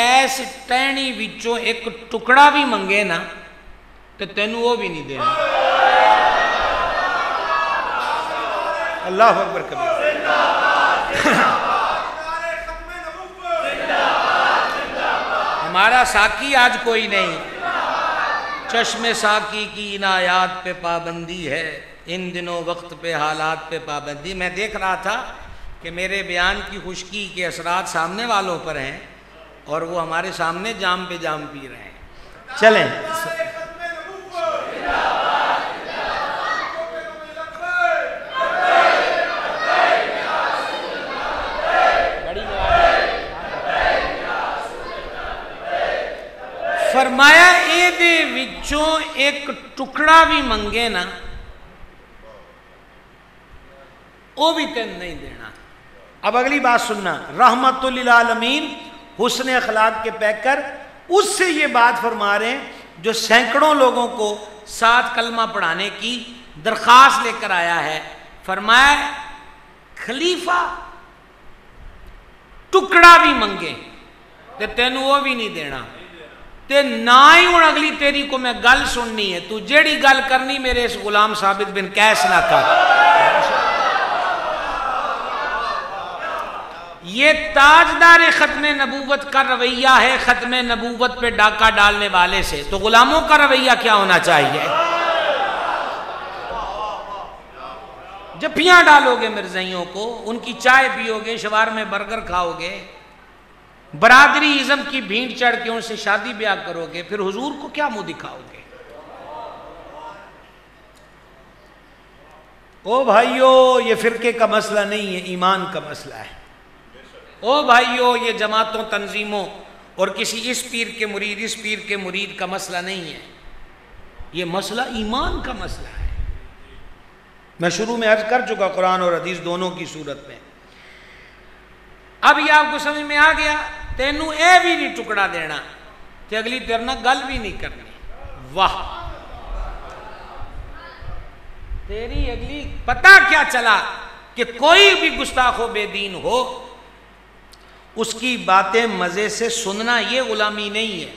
ایس ٹہنی وچوں ایک ٹکڑا بھی منگے نا تو تینوں وہ بھی نہیں دینا۔ اللہ اکبر کبیر۔ ہمارا ساقی آج کوئی نہیں، چشم ساقی کی عنایات پہ پابندی ہے، ان دنوں وقت پہ حالات پہ پابندی۔ میں دیکھ رہا تھا کہ میرے بیان کی خشکی کے اثرات سامنے والوں پر ہیں اور وہ ہمارے سامنے جام پہ جام پی رہے ہیں۔ چلیں، فرمایا اے دے وچوں ایک ٹکڑا بھی منگے نا وہ بھی تین نہیں دینا۔ اب اگلی بات سننا، رحمت للعالمین حسن اخلاق کے پیکر اس سے یہ بات فرما رہے ہیں جو سینکڑوں لوگوں کو ساتھ کلمہ پڑھانے کی درخواست لے کر آیا ہے۔ فرمایا خلیفہ ٹکڑا بھی منگے تے تینوں وہ بھی نہیں دینا، تے نہ ہی ہوں اگلی تیری کو میں گل سننی ہے، تو جیڑی گل کرنی میرے اس غلام ثابت بن قیس نہ کر۔ یہ تاجدار ختم نبوت کا رویہ ہے، ختم نبوت پہ ڈاکہ ڈالنے والے سے، تو غلاموں کا رویہ کیا ہونا چاہیے؟ جپیاں ڈالو گے مرزائیوں کو، ان کی چائے پیو گے، شوار میں برگر کھاؤ گے، برادری ازم کی بھینٹ چڑھ کے ان سے شادی بیاہ کرو گے، پھر حضور کو کیا منہ دکھاؤ گے؟ او بھائیو، یہ فرقے کا مسئلہ نہیں ہے، ایمان کا مسئلہ ہے۔ او بھائیو، یہ جماعتوں تنظیموں اور کسی اس پیر کے مرید اس پیر کے مرید کا مسئلہ نہیں ہے، یہ مسئلہ ایمان کا مسئلہ ہے۔ میں شروع میں عرض کر چکا قرآن اور حدیث دونوں کی صورت میں۔ اب یہ آپ کو سمجھ میں آ گیا، تینوں اے بھی نہیں ٹکڑا دینا تے اگلی تیرنا گل بھی نہیں کرنی۔ واہ، تیری اگلی پتہ کیا چلا کہ کوئی بھی گستاخ و بے دین ہو، اس کی باتیں مزے سے سننا یہ غلامی نہیں ہے،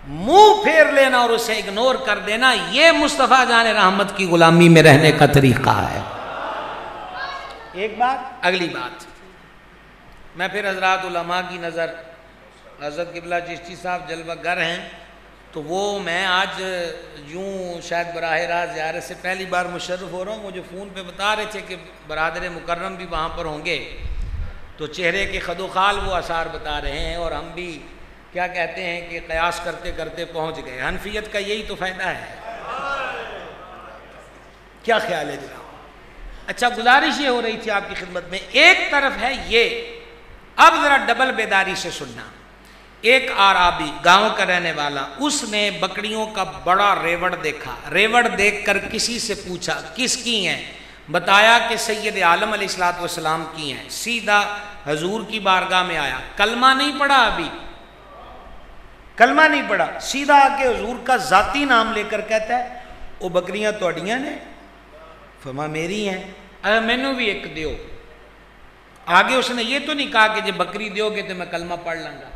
منہ پھیر لینا اور اسے اگنور کر دینا یہ مصطفیٰ جان رحمت کی غلامی میں رہنے کا طریقہ ہے۔ ایک بات، اگلی بات، میں پھر حضرات علماء کی نظر، حضرت قبلہ چشتی صاحب جلوہ گر ہیں، تو وہ میں آج یوں شاید براہ راست زیارت سے پہلی بار مشرف ہو رہا ہوں، مجھے فون پہ بتا رہے تھے کہ برادر مکرم بھی وہاں پر ہوں گے، تو چہرے کے خد و خال وہ آثار بتا رہے ہیں، اور ہم بھی کیا کہتے ہیں کہ قیاس کرتے کرتے پہنچ گئے۔ حنفیت کا یہی تو فائدہ ہے۔ کیا خیال ہے جناب؟ اچھا، گزارش یہ ہو رہی تھی آپ کی خدمت میں، ایک طرف ہے یہ، اب ذرا ڈبل بیداری سے سننا، ایک آرابی گاؤں کا رہنے والا، اس نے بکریوں کا بڑا ریوڑ دیکھا، ریوڑ دیکھ کر کسی سے پوچھا کس کی ہیں، بتایا کہ سید عالم علیہ الصلوۃ والسلام کی ہیں، سیدھا حضور کی بارگاہ میں آیا، کلمہ نہیں پڑھا، ابھی کلمہ نہیں پڑھا، سیدھا آ کے حضور کا ذاتی نام لے کر کہتا ہے وہ بکریاں توڑیاں نے؟ فرمایا میری ہیں۔ ارے مینوں بھی ایک دیو۔ آگے اس نے یہ تو نہیں کہا کہ جب بکری دیو گے تو میں کلمہ پڑھ لوں گا،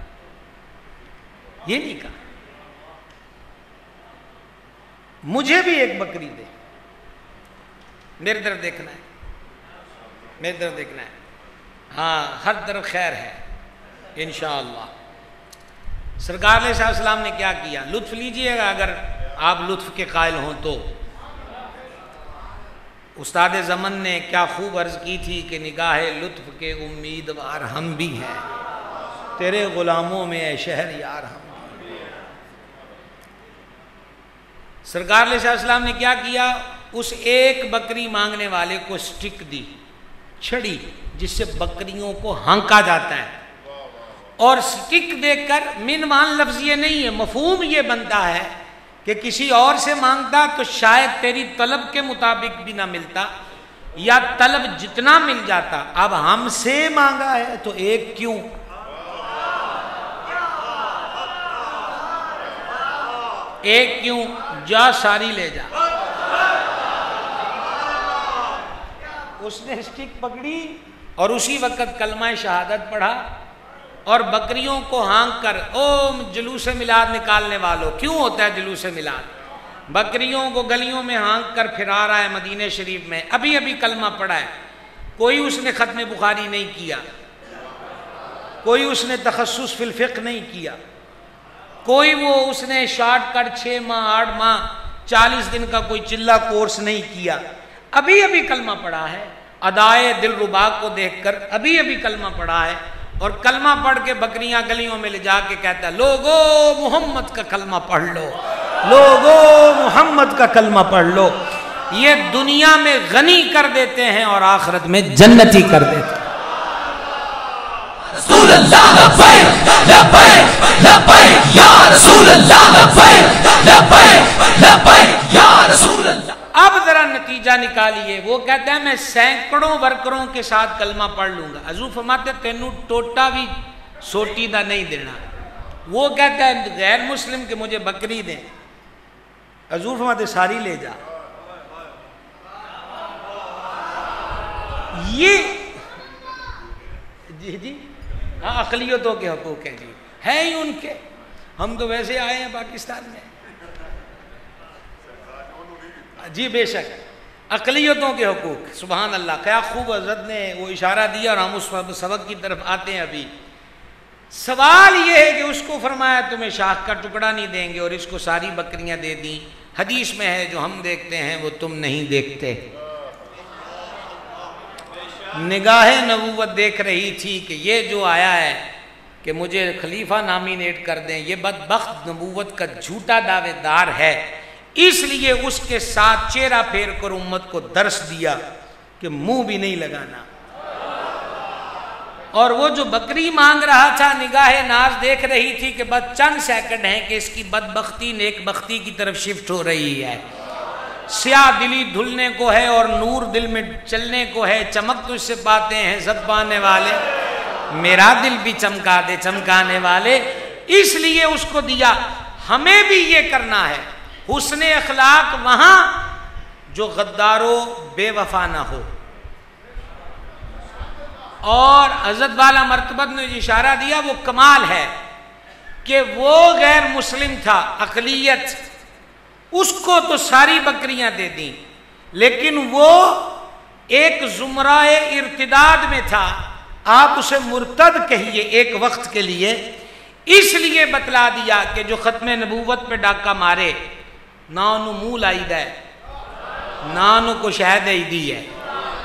یہ نہیں کہا، مجھے بھی ایک بکری دے، میرے طرف دیکھنا ہے، میرے طرف دیکھنا ہے، ہاں ہر طرف خیر ہے انشاءاللہ۔ سرکار علیہ السلام نے کیا کیا؟ لطف لیجئے گا اگر آپ لطف کے قائل ہوں تو۔ استاد زمن نے کیا خوب عرض کی تھی کہ نگاہ لطف کے امیدوار ہم بھی ہیں، تیرے غلاموں میں اے شہر یار ہم بھی۔ سرکار علیہ السلام نے کیا کیا؟ اس ایک بکری مانگنے والے کو سٹک دی، چھڑی جس سے بکریوں کو ہانکا جاتا ہے، اور سٹک دیکھ کر منوان لفظ یہ نہیں ہے، مفہوم یہ بنتا ہے کہ کسی اور سے مانگتا تو شاید تیری طلب کے مطابق بھی نہ ملتا، یا طلب جتنا مل جاتا، اب ہم سے مانگا ہے تو ایک کیوں؟ ایک کیوں؟ جا ساری لے جا۔ اس نے سٹک پکڑی اور اسی وقت کلمہ شہادت پڑھا، اور بکریوں کو ہانک کر، او جلوس میلاد نکالنے والوں، کیوں ہوتا ہے جلوس میلاد؟ بکریوں کو گلیوں میں ہانک کر پھرا رہا ہے مدینہ شریف میں، ابھی ابھی کلمہ پڑھا ہے، کوئی اس نے ختم بخاری نہیں کیا، کوئی اس نے تخصص فی الفقہ نہیں کیا، کوئی وہ اس نے شارٹ کٹ 6 ماہ 8 ماہ 40 دن کا کوئی چلہ کورس نہیں کیا، ابھی ابھی کلمہ پڑھا ہے، ادائے دل ربا کو دیکھ کر ابھی ابھی کلمہ پڑھا ہے، اور کلمہ پڑھ کے بکریاں گلیوں میں لے جا کے کہتا ہے لوگو محمد کا کلمہ پڑھ لو، لوگو محمد کا کلمہ پڑھ لو۔ یہ دنیا میں غنی کر دیتے ہیں اور آخرت میں جنتی کر دیتے ہیں۔
رسول اللہ لبیک لبیک لبیک یا رسول اللہ لبیک لبیک لبیک یا رسول اللہ۔
اب ذرا نتیجہ نکالیے، وہ کہتا ہے میں سینکڑوں ورکروں کے ساتھ کلمہ پڑھ لوں گا، حضور فرماتے تینوں ٹوٹا بھی سوٹی دا نہیں دینا۔ وہ کہتا ہے غیر مسلم کہ مجھے بکری دیں، حضور فرماتے ساری لے جا۔ یہ جی ہاں اقلیتوں کے حقوق ہیں، جی ہے ہی ان کے، ہم تو ویسے آئے ہیں پاکستان میں، جی بے شک اقلیتوں کے حقوق، سبحان اللہ، کیا خوب حضرت نے وہ اشارہ دیا، اور ہم اس سبق کی طرف آتے ہیں۔ ابھی سوال یہ ہے کہ اس کو فرمایا تمہیں شاخ کا ٹکڑا نہیں دیں گے، اور اس کو ساری بکریاں دے دیں۔ حدیث میں ہے جو ہم دیکھتے ہیں وہ تم نہیں دیکھتے۔ نگاہ نبوت دیکھ رہی تھی کہ یہ جو آیا ہے کہ مجھے خلیفہ نامینیٹ کر دیں، یہ بدبخت نبوت کا جھوٹا دعوے دار ہے، اس لیے اس کے ساتھ چہرہ پھیر کر امت کو درس دیا کہ منہ بھی نہیں لگانا۔ اور وہ جو بکری مانگ رہا تھا، نگاہ ناز دیکھ رہی تھی کہ بس چند سیکنڈ ہیں کہ اس کی بدبختی نیک بختی کی طرف شفٹ ہو رہی ہے، سیاہ دلی دھلنے کو ہے اور نور دل میں چلنے کو ہے، چمک تو اس سے پاتے ہیں سب پانے والے، میرا دل بھی چمکا دے چمکانے والے، اس لیے اس کو دیا۔ ہمیں بھی یہ کرنا ہے، حسن اخلاق وہاں جو غدار و بے وفا نہ ہو۔ اور حضرت والا مرتبہ نے اشارہ دیا، وہ کمال ہے کہ وہ غیر مسلم تھا، اقلیت، اس کو تو ساری بکریاں دے دیں، لیکن وہ ایک زمرہ ارتداد میں تھا، آپ اسے مرتد کہیے ایک وقت کے لیے، اس لیے بتلا دیا کہ جو ختم نبوت پہ ڈاکہ مارے نہ انہوں منہ لائی دے، نہ انہوں کو شہد دی ہے،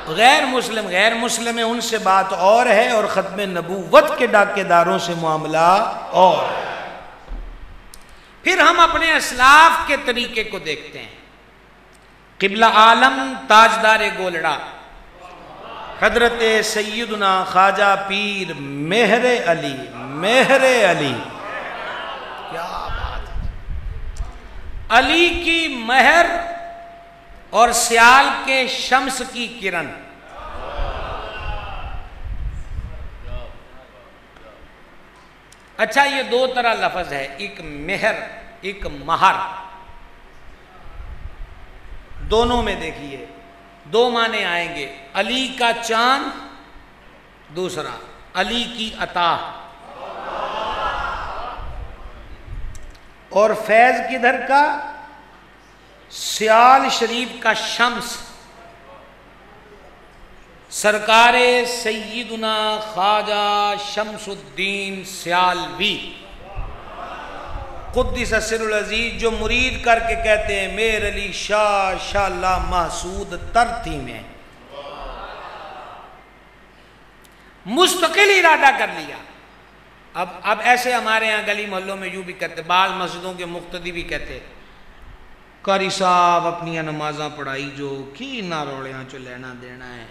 غیر مسلم ہے، ان سے بات اور ہے، اور ختم نبوت کے ڈاکے داروں سے معاملہ اور ہے۔ پھر ہم اپنے اسلاف کے طریقے کو دیکھتے ہیں۔ قبلہ عالم تاجدار گولڑا حضرت سیدنا خواجہ پیر مہر علی کیا بات ہے! علی کی مہر اور سیال کے شمس کی کرن. اچھا یہ دو طرح لفظ ہے، ایک مہر ایک مہر. دونوں میں دیکھیے دو معنی آئیں گے، علی کا چاند، دوسرا علی کی عطا. اور فیض کدھر کا؟ سیال شریف کا شمس، سرکار سیدنا خواجہ شمس الدین سیالوی قدس سر العزیز، جو مرید کر کے کہتے ہیں میر علی شاہ شاہ اللہ محسود تر تھی میں. مستقل ارادہ کر لیا. اب ایسے ہمارے ہاں گلی محلوں میں یوں بھی کہتے، بعض مسجدوں کے مقتدی بھی کہتے قاری صاحب اپنی نمازاں پڑھائی جو کی نہ روڑیاں چو لینا دینا ہے،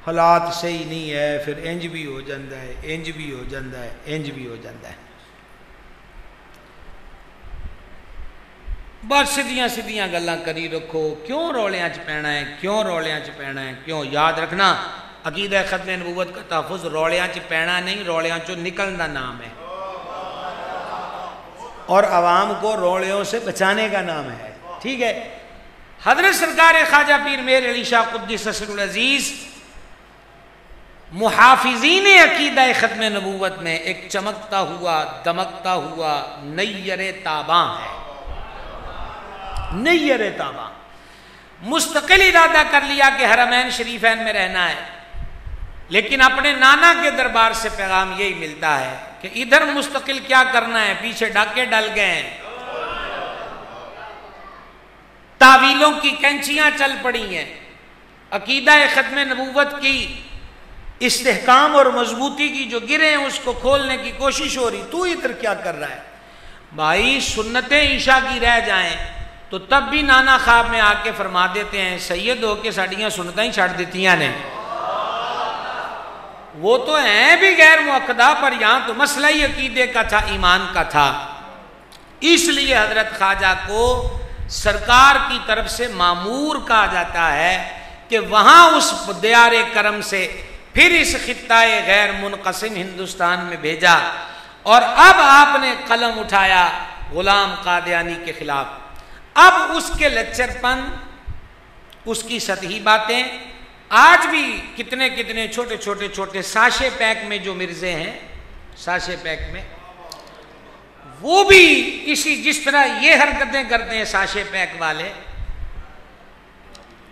حالات صحیح نہیں ہے، پھر انج بھی ہو جاندہ ہے، انج بھی ہو جاندہ ہے، انج بھی ہو جاندہ ہے. بس سیدھیاں سیدھیاں گلاں کری رکھو، کیوں روڑیاں چ پینا ہے، کیوں روڑیاں چ پینا ہے، کیوں؟ یاد رکھنا عقیدہ ختم نبوت کا تحفظ روڑیاں چ پینا نہیں، روڑیاں چو نکلنا نام ہے، اور عوام کو روڑیوں سے بچانے کا نام ہے. ٹھیک ہے. حضرت سرکار خواجہ پیر میر علی شاہ قدس سر العزیز محافظین عقیدہ ختم نبوت میں ایک چمکتا ہوا دمکتا ہوا نیر تاباں ہے. نیر تاباں مستقل ارادہ کر لیا کہ حرمین شریفین میں رہنا ہے، لیکن اپنے نانا کے دربار سے پیغام یہی ملتا ہے کہ ادھر مستقل کیا کرنا ہے، پیچھے ڈاکے ڈل گئے ہیں، تعویلوں کی کینچیاں چل پڑی ہیں، عقیدہ ختم نبوت کی استحکام اور مضبوطی کی جو گرے ہیں اس کو کھولنے کی کوشش ہو رہی، تو ادھر کیا کر رہا ہے؟ بھائی سنتیں عشاء کی رہ جائیں تو تب بھی نانا خواب میں آ کے فرما دیتے ہیں سید ہو کے ساڑیاں سنتیں ہی چھاڑ دیتیاں نے. وہ تو ہیں بھی غیر مؤکدہ، پر یہاں تو مسئلہ ہی عقیدے کا تھا، ایمان کا تھا. اس لیے حضرت خواجہ کو سرکار کی طرف سے مامور کہا جاتا ہے کہ وہاں اس دیار کرم سے پھر اس خطہ غیر منقسم ہندوستان میں بھیجا، اور اب آپ نے قلم اٹھایا غلام قادیانی کے خلاف. اب اس کے لچر پن، اس کی سطحی باتیں، آج بھی کتنے کتنے چھوٹے چھوٹے چھوٹے ساشے پیک میں جو مرزے ہیں، ساشے پیک میں وہ بھی اسی جس طرح یہ حرکتیں کرتے ہیں ساشے پیک والے،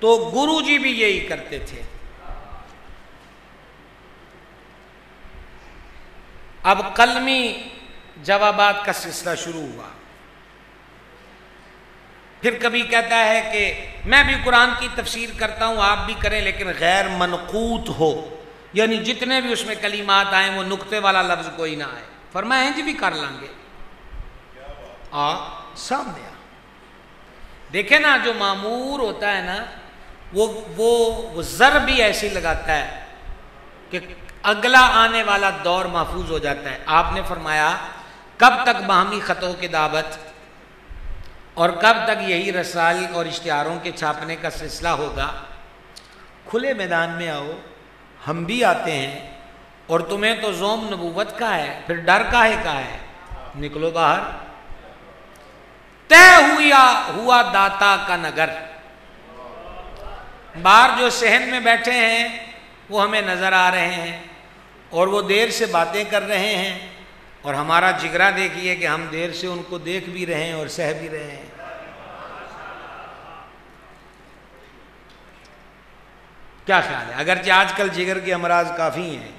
تو گرو جی بھی یہی کرتے تھے. اب قلمی جوابات کا سلسلہ شروع ہوا. پھر کبھی کہتا ہے کہ میں بھی قرآن کی تفسیر کرتا ہوں، آپ بھی کریں، لیکن غیر منقوط ہو، یعنی جتنے بھی اس میں کلمات آئیں وہ نقطے والا لفظ کوئی نہ آئے. فرمایا انج بھی کر لیں گے. سامنے دیکھیں نا، جو مامور ہوتا ہے نا وہ زر بھی ایسی لگاتا ہے کہ اگلا آنے والا دور محفوظ ہو جاتا ہے. آپ نے فرمایا کب تک باہمی خطوں کی دعوت اور کب تک یہی رسائل اور اشتہاروں کے چھاپنے کا سلسلہ ہوگا؟ کھلے میدان میں آؤ، ہم بھی آتے ہیں، اور تمہیں تو زوم نبوت کا ہے، پھر ڈر کاہے کا ہے؟ نکلو باہر. طے ہوا داتا کا نگر. باہر جو صحن میں بیٹھے ہیں وہ ہمیں نظر آ رہے ہیں، اور وہ دیر سے باتیں کر رہے ہیں، اور ہمارا جگرا دیکھیے کہ ہم دیر سے ان کو دیکھ بھی رہے ہیں اور سہ بھی رہے ہیں. کیا خیال ہے؟ اگرچہ آج کل جگر کے امراض کافی ہیں،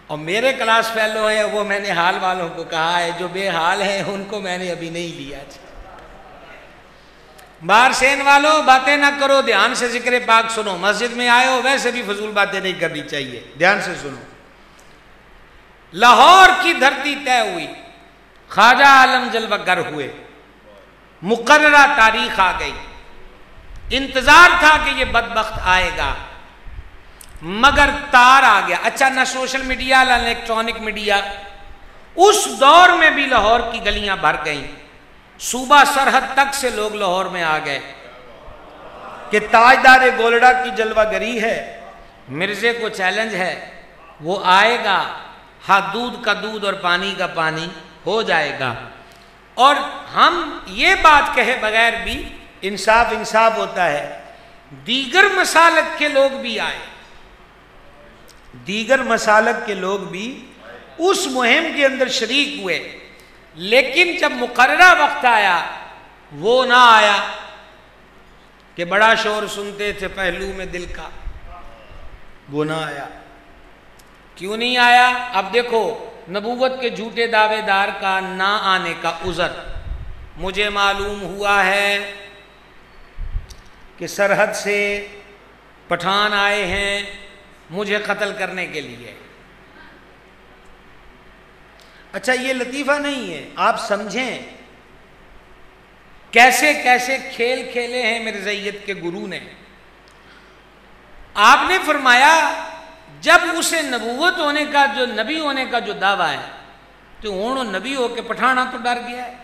اور میرے کلاس فیلو ہیں، وہ میں نے حال والوں کو کہا ہے، جو بے حال ہیں ان کو میں نے ابھی نہیں لیا. باہر سین والوں باتیں نہ کرو، دھیان سے ذکر پاک سنو. مسجد میں آئے ہو ویسے بھی فضول باتیں نہیں کرنی چاہیے، دھیان سے سنو. لاہور کی دھرتی طے ہوئی، خواجہ عالم جلوہ گر ہوئے، مقررہ تاریخ آ گئی. انتظار تھا کہ یہ بدبخت آئے گا، مگر تار آ گیا. اچھا، نہ سوشل میڈیا نہ الیکٹرانک میڈیا اس دور میں بھی لاہور کی گلیاں بھر گئیں، صوبہ سرحد تک سے لوگ لاہور میں آ گئے کہ تاجدار گولڑا کی جلوہ گری ہے، مرزے کو چیلنج ہے، وہ آئے گا، ہاں دودھ کا دودھ اور پانی کا پانی ہو جائے گا۔ اور ہم یہ بات کہے بغیر بھی انصاف ہوتا ہے، دیگر مسالک کے لوگ بھی آئے، دیگر مسالک کے لوگ بھی اس مہم کے اندر شریک ہوئے، لیکن جب مقررہ وقت آیا وہ نہ آیا کہ بڑا شور سنتے تھے پہلو میں دل کا، وہ نہ آیا۔ کیوں نہیں آیا؟ اب دیکھو نبوت کے جھوٹے دعوے دار کا نہ آنے کا عذر، مجھے معلوم ہوا ہے کہ سرحد سے پٹھان آئے ہیں مجھے قتل کرنے کے لیے۔ اچھا یہ لطیفہ نہیں ہے، آپ سمجھیں کیسے کیسے کھیل کھیلے ہیں مرزائیت کے گرو نے۔ آپ نے فرمایا جب اسے نبوت ہونے کا جو نبی ہونے کا جو دعویٰ ہے تو ہوں نبی ہو کے پٹھانا تو ڈر گیا ہے۔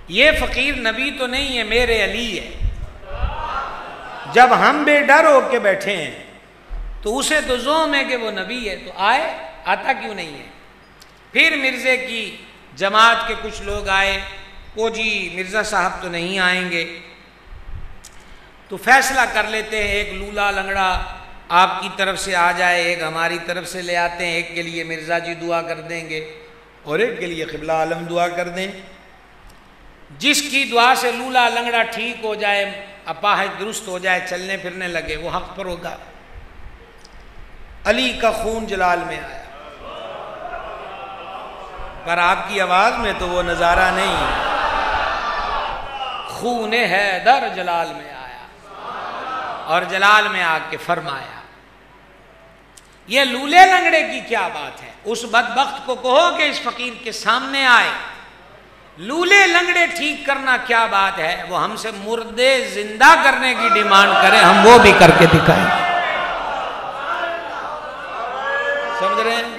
یہ فقیر نبی تو نہیں ہے، میرے علی ہے۔ جب ہم بے ڈر ہو کے بیٹھے ہیں تو اسے تو زوم ہے کہ وہ نبی ہے، تو آتا کیوں نہیں ہے؟ پھر مرزے کی جماعت کے کچھ لوگ آئے، وہ جی مرزا صاحب تو نہیں آئیں گے، تو فیصلہ کر لیتے ہیں ایک لولا لنگڑا آپ کی طرف سے آ جائے، ایک ہماری طرف سے لے آتے ہیں، ایک کے لیے مرزا جی دعا کر دیں گے اور ایک کے لیے قبلہ عالم دعا کر دیں۔ جس کی دعا سے لولا لنگڑا ٹھیک ہو جائے، اپاہج درست ہو جائے، چلنے پھرنے لگے، وہ حق پر ہوگا۔ علی کا خون جلال میں آیا، پر آپ کی آواز میں تو وہ نظارہ نہیں ہے۔ خون حیدر جلال میں آیا اور جلال میں آ کے فرمایا۔ یہ لولے لنگڑے کی کیا بات ہے؟ اس بدبخت کو کہو کہ اس فقیر کے سامنے آئے۔ لولے لنگڑے ٹھیک کرنا کیا بات ہے؟ وہ ہم سے مردے زندہ کرنے کی ڈیمانڈ کرے، ہم وہ بھی کر کے دکھائیں۔ سمجھ رہے ہیں؟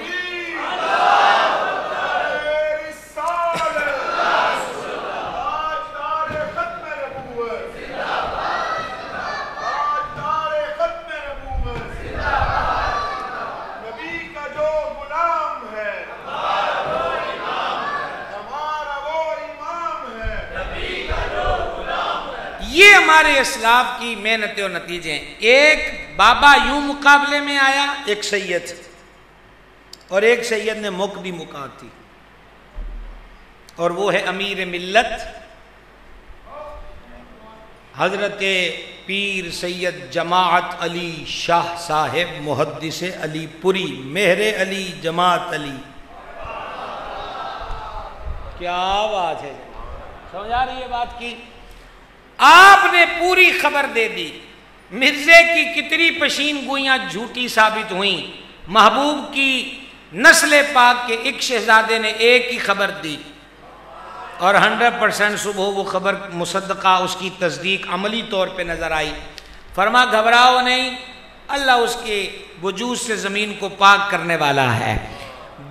یہ ہمارے اسلاف کی محنتیں اور نتیجے ہیں۔ ایک بابا یوں مقابلے میں آیا، ایک سید، اور ایک سید نے مک بھی مکات تھی، اور وہ ہے امیر ملت حضرت پیر سید جماعت علی شاہ صاحب محدث علی پوری مہر علی جماعت علی۔ کیا بات ہے، سمجھ آ رہی ہے بات کی؟ آپ نے پوری خبر دے دی، مرزے کی کتنی پشین گوئیاں جھوٹی ثابت ہوئیں، محبوب کی نسل پاک کے ایک شہزادے نے ایک ہی خبر دی اور 100% صبح وہ خبر مصدقہ، اس کی تصدیق عملی طور پہ نظر آئی۔ فرما گھبراؤ نہیں، اللہ اس کے وجود سے زمین کو پاک کرنے والا ہے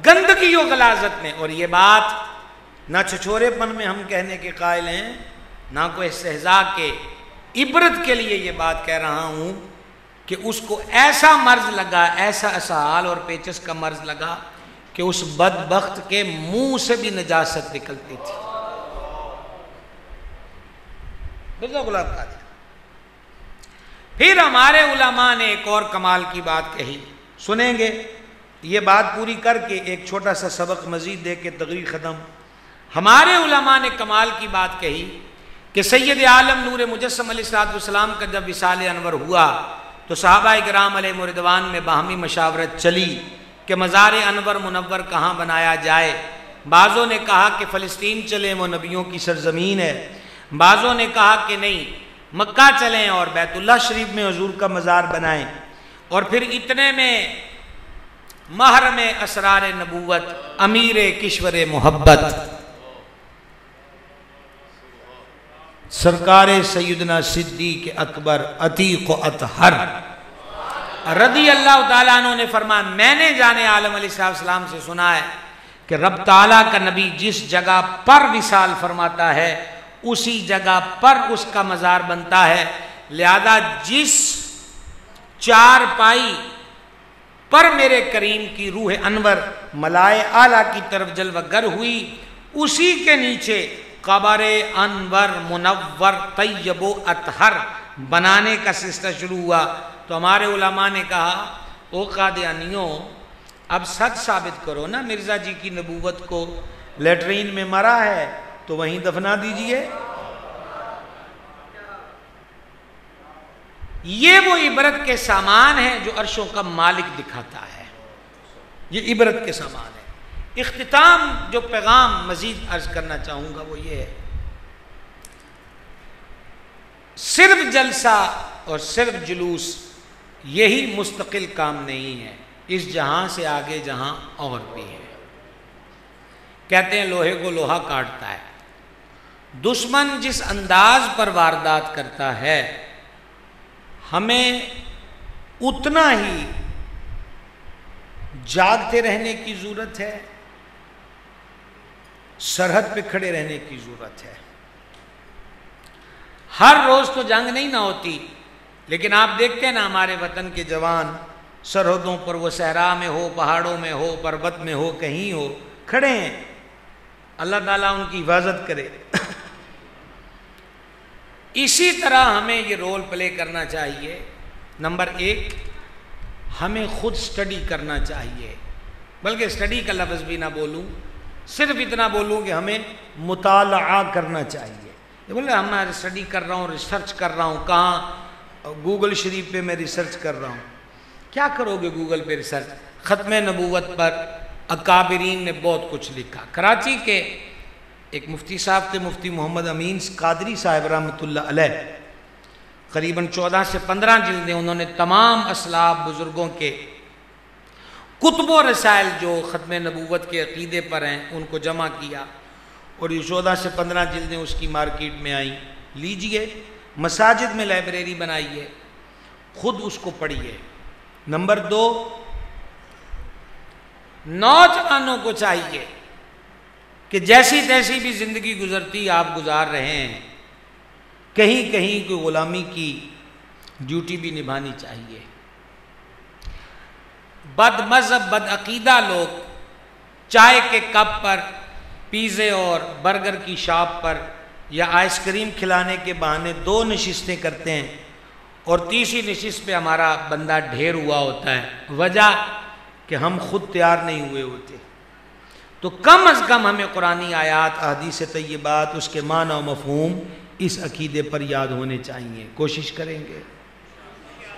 گندگی و غلاظت میں۔ اور یہ بات نہ چھچورے پن میں ہم کہنے کے قائل ہیں، نہ کوئی استہزاء کے، عبرت کے لیے یہ بات کہہ رہا ہوں کہ اس کو ایسا مرض لگا، ایسا اسہال اور پیچس کا مرض لگا کہ اس بدبخت کے منہ سے بھی نجاست نکلتی تھی۔ مرزا غلام قادر۔ پھر ہمارے علماء نے ایک اور کمال کی بات کہی، سنیں گے؟ یہ بات پوری کر کے ایک چھوٹا سا سبق مزید دے کے تقریر ختم۔ ہمارے علماء نے کمال کی بات کہی کہ سید عالم نور مجسم علیہ السلام کا جب وصال انور ہوا تو صحابہ کرام علیہ رضوان میں باہمی مشاورت چلی کہ مزار انور منور کہاں بنایا جائے۔ بعضوں نے کہا کہ فلسطین چلیں، وہ نبیوں کی سرزمین ہے، بعضوں نے کہا کہ نہیں مکہ چلیں اور بیت اللہ شریف میں حضور کا مزار بنائیں، اور پھر اتنے میں محرم اسرار نبوت امیر کشور محبت سرکار سیدنا صدیق اکبر عتیق و اطہر رضی اللہ تعالیٰ عنہ نے فرمایا میں نے جان عالم علیہ السلام سے سنا ہے کہ رب تعالیٰ کا نبی جس جگہ پر وصال فرماتا ہے اسی جگہ پر اس کا مزار بنتا ہے، لہذا جس چار پائی پر میرے کریم کی روح انور ملائے اعلیٰ کی طرف جلوہ گر ہوئی اسی کے نیچے قبر انور منور طیب و اطہر بنانے کا سلسلہ شروع ہوا۔ تو ہمارے علماء نے کہا او قادیانیوں اب سچ ثابت کرو نا، مرزا جی کی نبوت کو لیٹرین میں مرا ہے تو وہیں دفنا دیجئے۔ یہ وہ عبرت کے سامان ہیں جو عرشوں کا مالک دکھاتا ہے، یہ عبرت کے سامان ہے۔ اختتام جو پیغام مزید عرض کرنا چاہوں گا وہ یہ ہے، صرف جلسہ اور صرف جلوس یہی مستقل کام نہیں ہے، اس جہاں سے آگے جہاں اور بھی ہے۔ کہتے ہیں لوہے کو لوہا کاٹتا ہے، دشمن جس انداز پر واردات کرتا ہے ہمیں اتنا ہی جاگتے رہنے کی ضرورت ہے، سرحد پہ کھڑے رہنے کی ضرورت ہے۔ ہر روز تو جنگ نہیں نہ ہوتی، لیکن آپ دیکھتے ہیں نا ہمارے وطن کے جوان سرحدوں پر، وہ صحرا میں ہو، پہاڑوں میں ہو، پروت میں ہو، کہیں ہو، کھڑے ہیں۔ اللہ تعالیٰ ان کی حفاظت کرے۔ اسی طرح ہمیں یہ رول پلے کرنا چاہیے۔ نمبر ایک، ہمیں خود سٹڈی کرنا چاہیے، بلکہ سٹڈی کا لفظ بھی نہ بولوں، صرف اتنا بولوں کہ ہمیں مطالعہ کرنا چاہیے۔ یہ بولے میں سٹڈی کر رہا ہوں، ریسرچ کر رہا ہوں، کہاں؟ گوگل شریف پہ میں ریسرچ کر رہا ہوں۔ کیا کرو گے گوگل پہ ریسرچ؟ ختم نبوت پر اکابرین نے بہت کچھ لکھا۔ کراچی کے ایک مفتی صاحب تھے، مفتی محمد امین قادری صاحب رحمۃ اللہ علیہ، قریباً 14 سے 15 جلدیں انہوں نے تمام اسلاف بزرگوں کے کتب و رسائل جو ختم نبوت کے عقیدے پر ہیں ان کو جمع کیا، اور یہ 14 سے 15 جلدیں اس کی مارکیٹ میں آئیں۔ لیجئے، مساجد میں لائبریری بنائیے، خود اس کو پڑھیے۔ نمبر 2، نوجوانوں کو چاہیے کہ جیسی تیسی بھی زندگی گزرتی آپ گزار رہے ہیں، کہیں کہیں کوئی غلامی کی ڈیوٹی بھی نبھانی چاہیے۔ بد مذہب بد عقیدہ لوگ چائے کے کپ پر، پیزے اور برگر کی شاپ پر یا آئس کریم کھلانے کے بہانے 2 نشستیں کرتے ہیں اور تیسری نشست پہ ہمارا بندہ ڈھیر ہوا ہوتا ہے، وجہ کہ ہم خود تیار نہیں ہوئے ہوتے۔ تو کم از کم ہمیں قرآنی آیات، احادیث طیبات، اس کے معنی و مفہوم اس عقیدے پر یاد ہونے چاہیے۔ کوشش کریں گے؟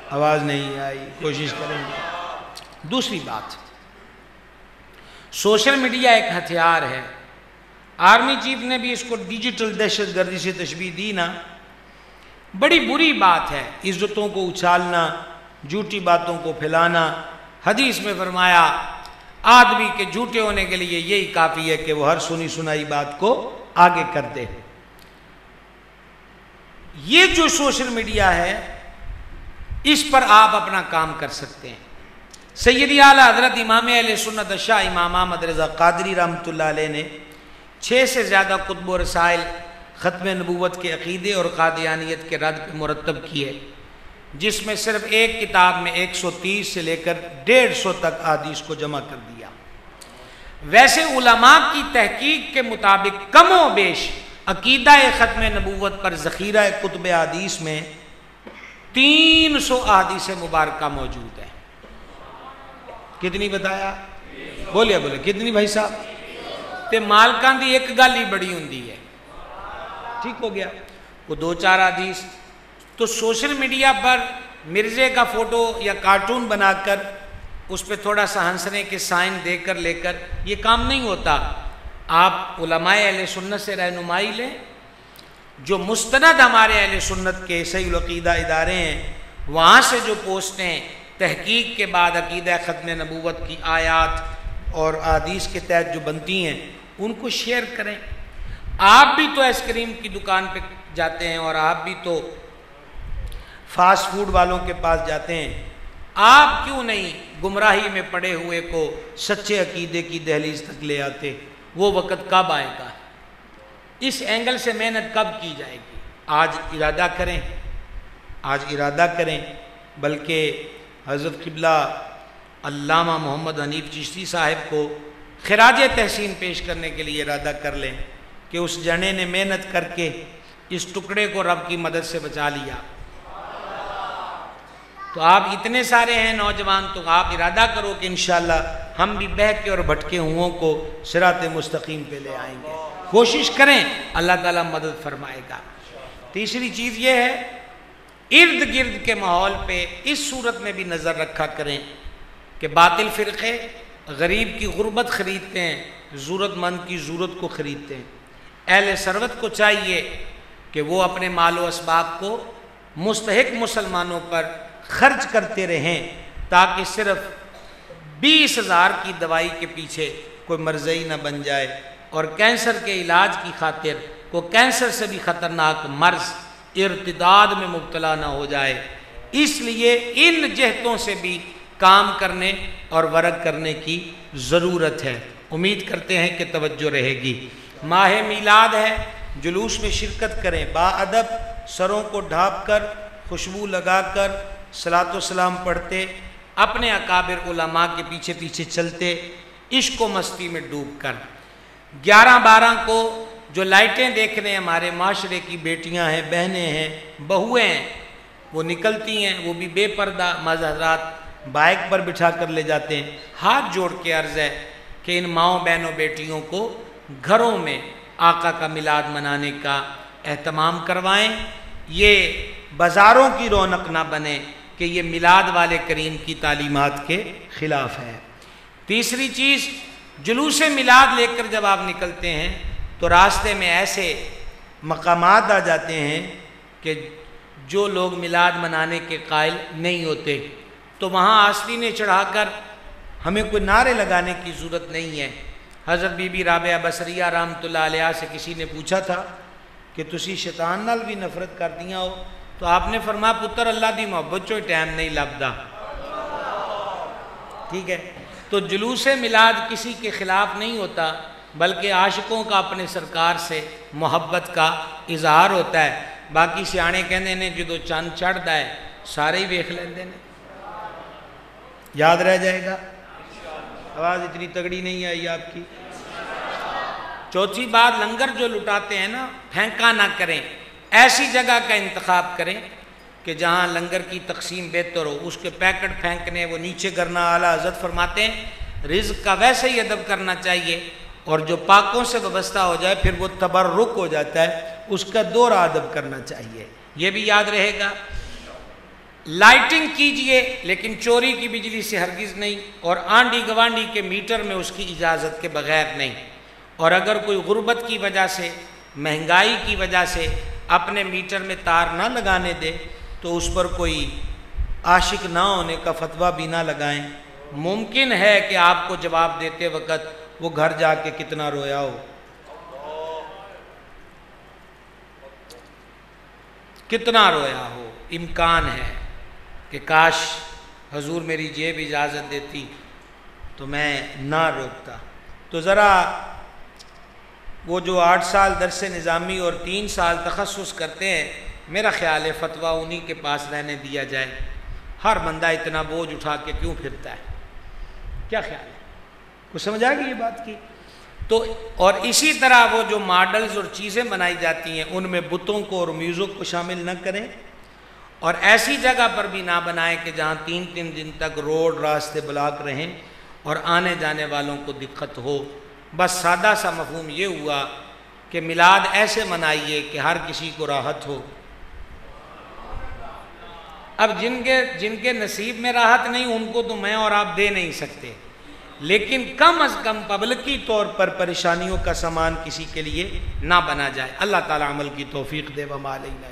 آواز نہیں آئی، کوشش کریں گے۔ دوسری بات، سوشل میڈیا ایک ہتھیار ہے۔ آرمی چیف نے بھی اس کو ڈیجیٹل دہشت گردی سے تشبیہ دی نا، بڑی بری بات ہے عزتوں کو اچھالنا، جھوٹی باتوں کو پھیلانا۔ حدیث میں فرمایا آدمی کے جھوٹے ہونے کے لیے یہی کافی ہے کہ وہ ہر سنی سنائی بات کو آگے کر دے۔ یہ جو سوشل میڈیا ہے اس پر آپ اپنا کام کر سکتے ہیں۔ سیدی اعلیٰ حضرت امام اہل سنت شاہ امام احمد رضا قادری رحمۃ اللہ علیہ نے 6 سے زیادہ کتب و رسائل ختم نبوت کے عقیدے اور قادیانیت کے رد پہ مرتب کیے، جس میں صرف ایک کتاب میں 130 سے لے کر 150 تک احادیث کو جمع کر دیا۔ ویسے علماء کی تحقیق کے مطابق کم و بیش عقیدہ ختم نبوت پر ذخیرہ کتب احادیث میں 300 احادیث مبارکہ موجود ہیں۔ کتنی بتایا؟ بولے کتنی بھائی صاحب؟ تے مالکاں دی ایک گل ہی بڑی ہوندی ہے، ٹھیک ہو گیا، وہ 2-4 حدیث۔ تو سوشل میڈیا پر مرزے کا فوٹو یا کارٹون بنا کر اس پہ تھوڑا سا ہنسنے کے سائن دے کر لے کر یہ کام نہیں ہوتا۔ آپ علماء اہل سنت سے رہنمائی لیں، جو مستند ہمارے اہل سنت کے صحیح العقیدہ ادارے ہیں وہاں سے جو پوسٹیں تحقیق کے بعد عقیدہ ختم نبوت کی آیات اور احادیث کے تحت جو بنتی ہیں ان کو شیئر کریں۔ آپ بھی تو آئس کریم کی دکان پہ جاتے ہیں اور آپ بھی تو فاسٹ فوڈ والوں کے پاس جاتے ہیں، آپ کیوں نہیں گمراہی میں پڑے ہوئے کو سچے عقیدے کی دہلیز تک لے آتے؟ وہ وقت کب آئے گا؟ اس اینگل سے محنت کب کی جائے گی؟ آج ارادہ کریں، آج ارادہ کریں، بلکہ حضرت قبلہ علامہ محمد حنیف چشتی صاحب کو خراج تحسین پیش کرنے کے لیے ارادہ کر لیں کہ اس جنے نے محنت کر کے اس ٹکڑے کو رب کی مدد سے بچا لیا۔ تو آپ اتنے سارے ہیں نوجوان، تو آپ ارادہ کرو کہ انشاءاللہ ہم بھی بہکے اور بھٹکے ہوں کو صراط مستقیم پہ لے آئیں گے۔ کوشش کریں، اللہ تعالیٰ مدد فرمائے گا۔ تیسری چیز یہ ہے، ارد گرد کے ماحول پہ اس صورت میں بھی نظر رکھا کریں کہ باطل فرقے غریب کی غربت خریدتے ہیں، ضرورت مند کی ضرورت کو خریدتے ہیں۔ اہل ثروت کو چاہیے کہ وہ اپنے مال و اسباب کو مستحق مسلمانوں پر خرچ کرتے رہیں تاکہ صرف 20,000 کی دوائی کے پیچھے کوئی مرضی نہ بن جائے، اور کینسر کے علاج کی خاطر کو کینسر سے بھی خطرناک مرض ارتداد میں مبتلا نہ ہو جائے۔ اس لیے ان جہتوں سے بھی کام کرنے اور ورک کرنے کی ضرورت ہے۔ امید کرتے ہیں کہ توجہ رہے گی۔ ماہ میلاد ہے، جلوس میں شرکت کریں، باادب سروں کو ڈھانپ کر، خوشبو لگا کر، صلاۃ و سلام پڑھتے، اپنے اکابر علماء کے پیچھے پیچھے چلتے، عشق و مستی میں ڈوب کر۔ 11-12 کو جو لائٹیں دیکھنے ہمارے معاشرے کی بیٹیاں ہیں، بہنیں ہیں، بہویں ہیں، وہ نکلتی ہیں، وہ بھی بے پردہ، بعض حضرات بائک پر بٹھا کر لے جاتے ہیں۔ ہاتھ جوڑ کے عرض ہے کہ ان ماؤں بہنوں بیٹیوں کو گھروں میں آقا کا میلاد منانے کا اہتمام کروائیں۔ یہ بازاروں کی رونق نہ بنے کہ یہ میلاد والے کریم کی تعلیمات کے خلاف ہے۔ تیسری چیز، جلوس میلاد لے کر جب آپ نکلتے ہیں تو راستے میں ایسے مقامات آ جاتے ہیں کہ جو لوگ میلاد منانے کے قائل نہیں ہوتے، تو وہاں آستینیں چڑھا کر ہمیں کوئی نعرے لگانے کی ضرورت نہیں ہے۔ حضرت بی بی رابعہ بصریہ رحمۃ اللہ علیہ سے کسی نے پوچھا تھا کہ تسی شیطان نال بھی نفرت کر دیا ہو، تو آپ نے فرمایا پتر اللہ دی محبت چوئی ٹائم نہیں لبدا۔ ٹھیک ہے، تو جلوس میلاد کسی کے خلاف نہیں ہوتا، بلکہ عاشقوں کا اپنے سرکار سے محبت کا اظہار ہوتا ہے۔ باقی سیانے کہنے نے جدو چند چڑھتا ہے سارے ہی ویکھ لیندے نے۔ یاد رہ جائے گا؟ آواز اتنی تگڑی نہیں آئی آپ کی۔ چوتھی بات، لنگر جو لٹاتے ہیں نا، پھینکا نہ کریں، ایسی جگہ کا انتخاب کریں کہ جہاں لنگر کی تقسیم بہتر ہو۔ اس کے پیکٹ پھینکنے، وہ نیچے کرنا، اعلیٰ حضرت فرماتے ہیں رزق کا ویسے ہی ادب کرنا چاہیے، اور جو پاکوں سے وابستہ ہو جائے پھر وہ تبرک ہو جاتا ہے، اس کا دوہرا ادب کرنا چاہیے۔ یہ بھی یاد رہے گا۔ لائٹنگ کیجئے لیکن چوری کی بجلی سے ہرگز نہیں، اور آنڈی گوانڈی کے میٹر میں اس کی اجازت کے بغیر نہیں۔ اور اگر کوئی غربت کی وجہ سے، مہنگائی کی وجہ سے اپنے میٹر میں تار نہ لگانے دے تو اس پر کوئی عاشق نہ ہونے کا فتویٰ بھی نہ لگائیں۔ ممکن ہے کہ آپ کو جواب دیتے وقت وہ گھر جا کے کتنا رویا ہو، کتنا رویا ہو۔ امکان ہے کہ کاش حضور میری جیب اجازت دیتی تو میں نہ روکتا۔ تو ذرا وہ جو 8 سال درس نظامی اور 3 سال تخصص کرتے ہیں، میرا خیال ہے فتویٰ انہی کے پاس رہنے دیا جائے۔ ہر بندہ اتنا بوجھ اٹھا کے کیوں پھرتا ہے؟ کیا خیال ہے؟ کچھ سمجھ آ گئی یہ بات کی؟ تو اور اسی طرح وہ جو ماڈلز اور چیزیں بنائی جاتی ہیں ان میں بتوں کو اور میوزک کو شامل نہ کریں، اور ایسی جگہ پر بھی نہ بنائیں کہ جہاں 3 دن تک روڈ راستے بلاک رہیں اور آنے جانے والوں کو دقت ہو۔ بس سادہ سا مفہوم یہ ہوا کہ میلاد ایسے منائیے کہ ہر کسی کو راحت ہو۔ اب جن کے نصیب میں راحت نہیں ان کو تو میں اور آپ دے نہیں سکتے، لیکن کم از کم پبلکی طور پر پریشانیوں کا سامان کسی کے لیے نہ بنا جائے۔ اللہ تعالیٰ عمل کی توفیق دے۔ وما علینا